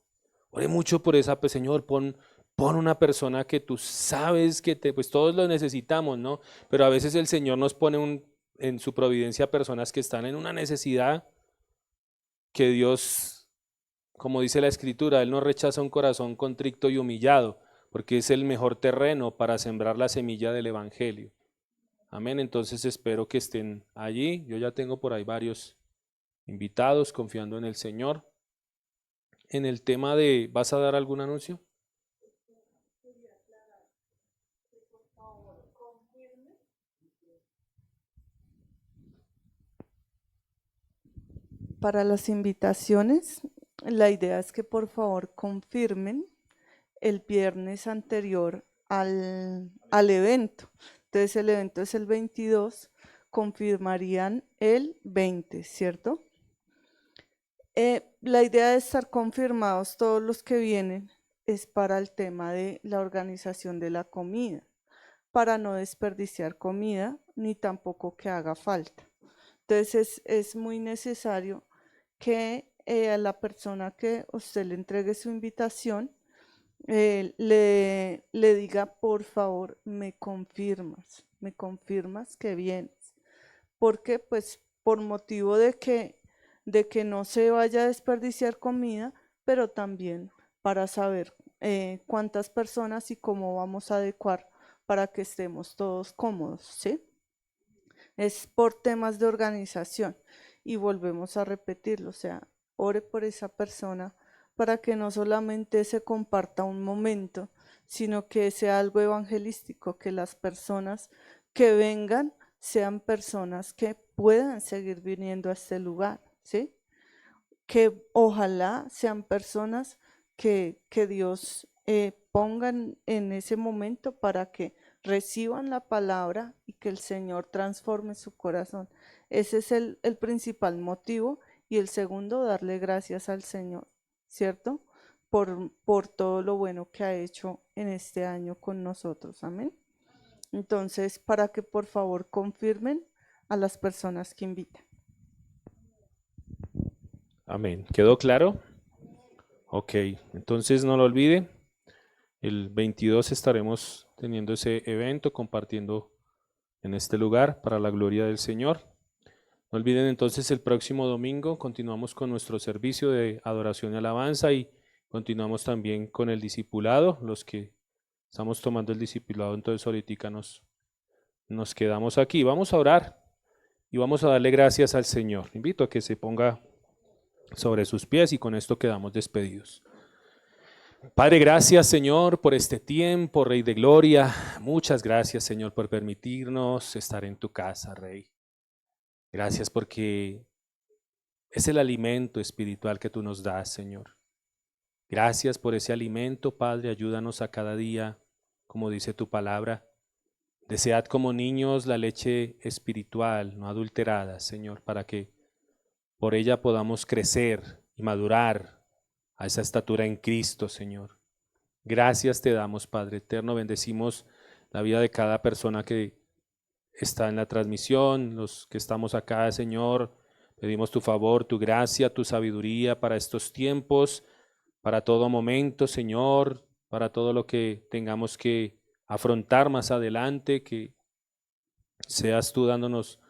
Ore mucho por esa, pues Señor, pon una persona que tú sabes que pues todos lo necesitamos, ¿no? Pero a veces el Señor nos pone en su providencia personas que están en una necesidad que Dios, como dice la Escritura, Él no rechaza un corazón contrito y humillado, porque es el mejor terreno para sembrar la semilla del Evangelio. Amén, entonces espero que estén allí. Yo ya tengo por ahí varios invitados confiando en el Señor. En el tema de, ¿vas a dar algún anuncio? Para las invitaciones, la idea es que por favor confirmen el viernes anterior al evento. Entonces el evento es el 22, confirmarían el 20, ¿cierto? La idea de estar confirmados todos los que vienen es para el tema de la organización de la comida, para no desperdiciar comida ni tampoco que haga falta. Entonces es muy necesario que a la persona que usted le entregue su invitación le diga, por favor, me confirmas que vienes, porque pues por motivo de que no se vaya a desperdiciar comida, pero también para saber cuántas personas y cómo vamos a adecuar para que estemos todos cómodos, ¿sí? Es por temas de organización y volvemos a repetirlo, o sea, ore por esa persona para que no solamente se comparta un momento, sino que sea algo evangelístico, que las personas que vengan sean personas que puedan seguir viniendo a este lugar, ¿sí? Que ojalá sean personas que Dios pongan en ese momento para que reciban la palabra y que el Señor transforme su corazón. Ese es el principal motivo. Y el segundo, darle gracias al Señor, ¿cierto? Por todo lo bueno que ha hecho en este año con nosotros. Amén. Entonces, para que por favor confirmen a las personas que invitan. Amén. ¿Quedó claro? Ok, entonces no lo olvide. El 22 estaremos teniendo ese evento, compartiendo en este lugar para la gloria del Señor. No olviden entonces el próximo domingo continuamos con nuestro servicio de adoración y alabanza y continuamos también con el discipulado. Los que estamos tomando el discipulado, entonces ahorita nos quedamos aquí. Vamos a orar y vamos a darle gracias al Señor. Invito a que se ponga sobre sus pies y con esto quedamos despedidos. Padre, gracias, Señor, por este tiempo, Rey de Gloria. Muchas gracias, Señor, por permitirnos estar en tu casa, Rey. Gracias porque es el alimento espiritual que tú nos das, Señor. Gracias por ese alimento, Padre. Ayúdanos a cada día, como dice tu palabra. Desead como niños la leche espiritual, no adulterada, Señor, para que por ella podamos crecer y madurar a esa estatura en Cristo, Señor. Gracias te damos, Padre eterno. Bendecimos la vida de cada persona que está en la transmisión, los que estamos acá, Señor. Pedimos tu favor, tu gracia, tu sabiduría para estos tiempos, para todo momento, Señor, para todo lo que tengamos que afrontar más adelante, que seas tú dándonos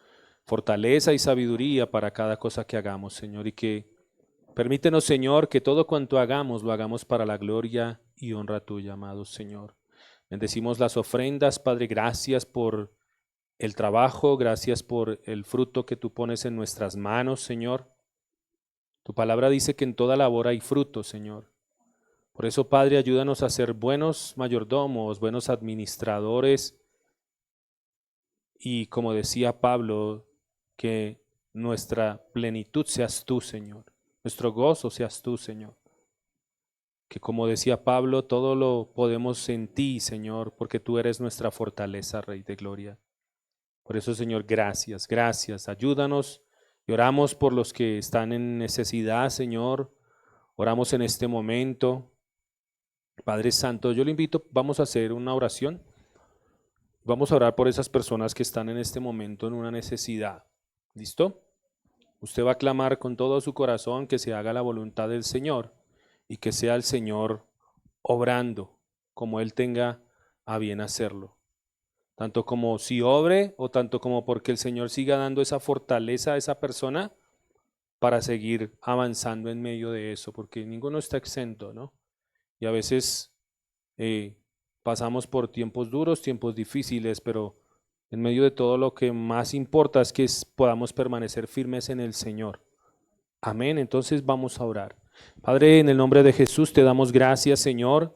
fortaleza y sabiduría para cada cosa que hagamos, Señor, y que permítenos, Señor, que todo cuanto hagamos, lo hagamos para la gloria y honra tuya, amado Señor. Bendecimos las ofrendas, Padre, gracias por el trabajo, gracias por el fruto que tú pones en nuestras manos, Señor. Tu palabra dice que en toda labor hay fruto, Señor. Por eso, Padre, ayúdanos a ser buenos mayordomos, buenos administradores y, como decía Pablo, que nuestra plenitud seas tú, Señor. Nuestro gozo seas tú, Señor. Que como decía Pablo, todo lo podemos en ti, Señor, porque tú eres nuestra fortaleza, Rey de Gloria. Por eso, Señor, gracias, gracias. Ayúdanos y oramos por los que están en necesidad, Señor. Oramos en este momento. Padre Santo, yo le invito, vamos a hacer una oración. Vamos a orar por esas personas que están en este momento en una necesidad. ¿Listo? Usted va a clamar con todo su corazón que se haga la voluntad del Señor y que sea el Señor obrando como Él tenga a bien hacerlo. Tanto como si obre o tanto como porque el Señor siga dando esa fortaleza a esa persona para seguir avanzando en medio de eso, porque ninguno está exento, ¿no? Y a veces pasamos por tiempos duros, tiempos difíciles, pero en medio de todo lo que más importa es que podamos permanecer firmes en el Señor. Amén. Entonces vamos a orar. Padre, en el nombre de Jesús te damos gracias, Señor.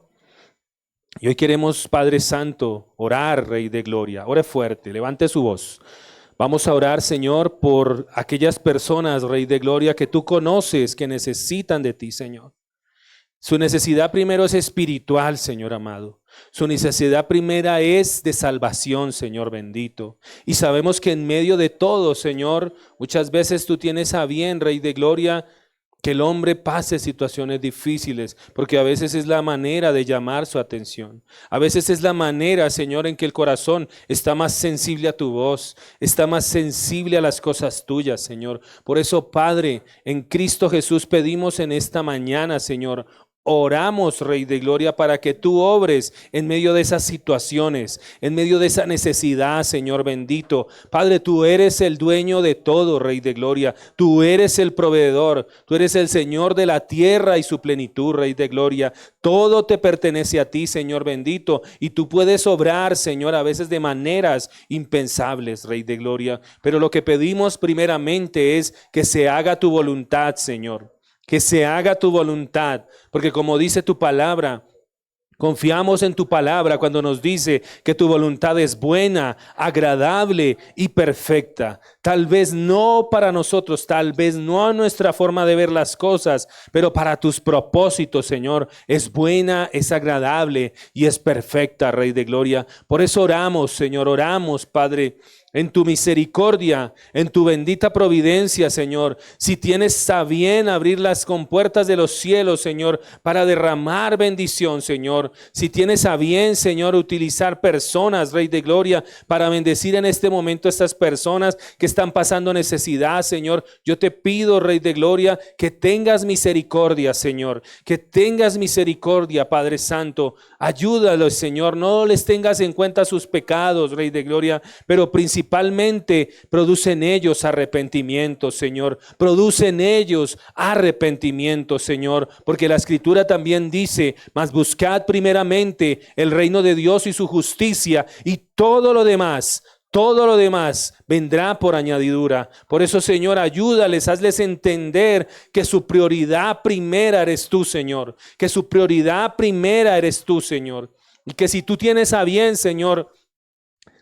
Y hoy queremos, Padre Santo, orar, Rey de Gloria. Ore fuerte, levante su voz. Vamos a orar, Señor, por aquellas personas, Rey de Gloria, que tú conoces, que necesitan de ti, Señor. Su necesidad primero es espiritual, Señor amado. Su necesidad primera es de salvación, Señor bendito. Y sabemos que en medio de todo, Señor, muchas veces tú tienes a bien, Rey de Gloria, que el hombre pase situaciones difíciles, porque a veces es la manera de llamar su atención. A veces es la manera, Señor, en que el corazón está más sensible a tu voz, está más sensible a las cosas tuyas, Señor. Por eso, Padre, en Cristo Jesús pedimos en esta mañana, Señor, oramos, Rey de Gloria, para que tú obres en medio de esas situaciones, en medio de esa necesidad, Señor bendito. Padre, tú eres el dueño de todo, Rey de Gloria. Tú eres el proveedor. Tú eres el Señor de la tierra y su plenitud, Rey de Gloria. Todo te pertenece a ti, Señor bendito. Y tú puedes obrar, Señor, a veces de maneras impensables, Rey de Gloria. Pero lo que pedimos primeramente es que se haga tu voluntad, Señor. Que se haga tu voluntad, porque como dice tu palabra, confiamos en tu palabra cuando nos dice que tu voluntad es buena, agradable y perfecta. Tal vez no para nosotros, tal vez no a nuestra forma de ver las cosas, pero para tus propósitos, Señor, es buena, es agradable y es perfecta, Rey de Gloria. Por eso oramos, Señor, oramos, Padre, en tu misericordia, en tu bendita providencia, Señor. Si tienes a bien abrir las compuertas de los cielos, Señor, para derramar bendición, Señor. Si tienes a bien, Señor, utilizar personas, Rey de Gloria, para bendecir en este momento a estas personas que están pasando necesidad, Señor. Yo te pido, Rey de Gloria, que tengas misericordia, Señor. Que tengas misericordia, Padre Santo. Ayúdalos, Señor. No les tengas en cuenta sus pecados, Rey de Gloria, pero principalmente produce en ellos arrepentimiento, Señor. Produce en ellos arrepentimiento, Señor, porque la Escritura también dice: mas buscad primeramente el reino de Dios y su justicia, y todo lo demás Todo lo demás vendrá por añadidura. Por eso, Señor, ayúdales, hazles entender que su prioridad primera eres tú, Señor. Que su prioridad primera eres tú, Señor. Y que si tú tienes a bien, Señor,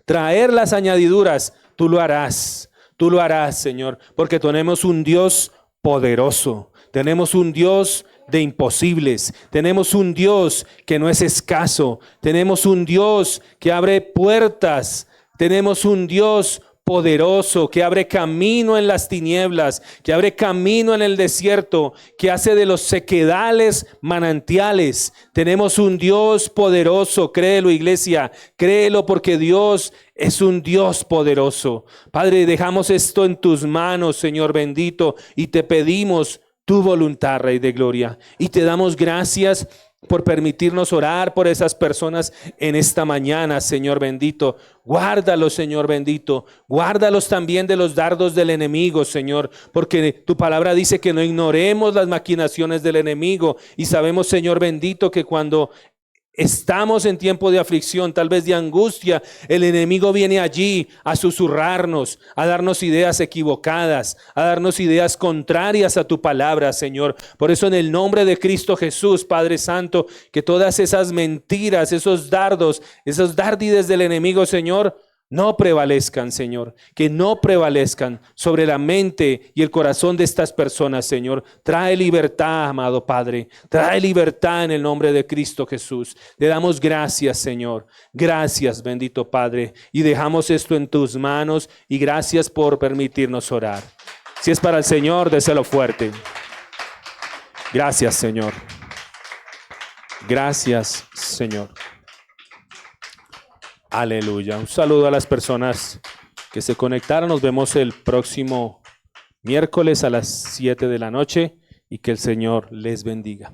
traer las añadiduras, tú lo harás. Tú lo harás, Señor, porque tenemos un Dios poderoso. Tenemos un Dios de imposibles. Tenemos un Dios que no es escaso. Tenemos un Dios que abre puertas. Tenemos un Dios poderoso que abre camino en las tinieblas, que abre camino en el desierto, que hace de los sequedales manantiales. Tenemos un Dios poderoso, créelo, iglesia, créelo, porque Dios es un Dios poderoso. Padre, dejamos esto en tus manos, Señor bendito, y te pedimos tu voluntad, Rey de Gloria, y te damos gracias por permitirnos orar por esas personas en esta mañana, Señor bendito. Guárdalos, Señor bendito. Guárdalos también de los dardos del enemigo, Señor, porque tu palabra dice que no ignoremos las maquinaciones del enemigo. Y sabemos, Señor bendito, que cuando estamos en tiempo de aflicción, tal vez de angustia, el enemigo viene allí a susurrarnos, a darnos ideas equivocadas, a darnos ideas contrarias a tu palabra, Señor. Por eso, en el nombre de Cristo Jesús, Padre Santo, que todas esas mentiras, esos dardos, esos dárdides del enemigo, Señor, no prevalezcan, Señor, que no prevalezcan sobre la mente y el corazón de estas personas, Señor. Trae libertad, amado Padre, trae libertad en el nombre de Cristo Jesús. Le damos gracias, Señor. Gracias, bendito Padre, y dejamos esto en tus manos, y gracias por permitirnos orar. Si es para el Señor, déselo fuerte. Gracias, Señor. Gracias, Señor. Aleluya. Un saludo a las personas que se conectaron. Nos vemos el próximo miércoles a las 7 de la noche y que el Señor les bendiga.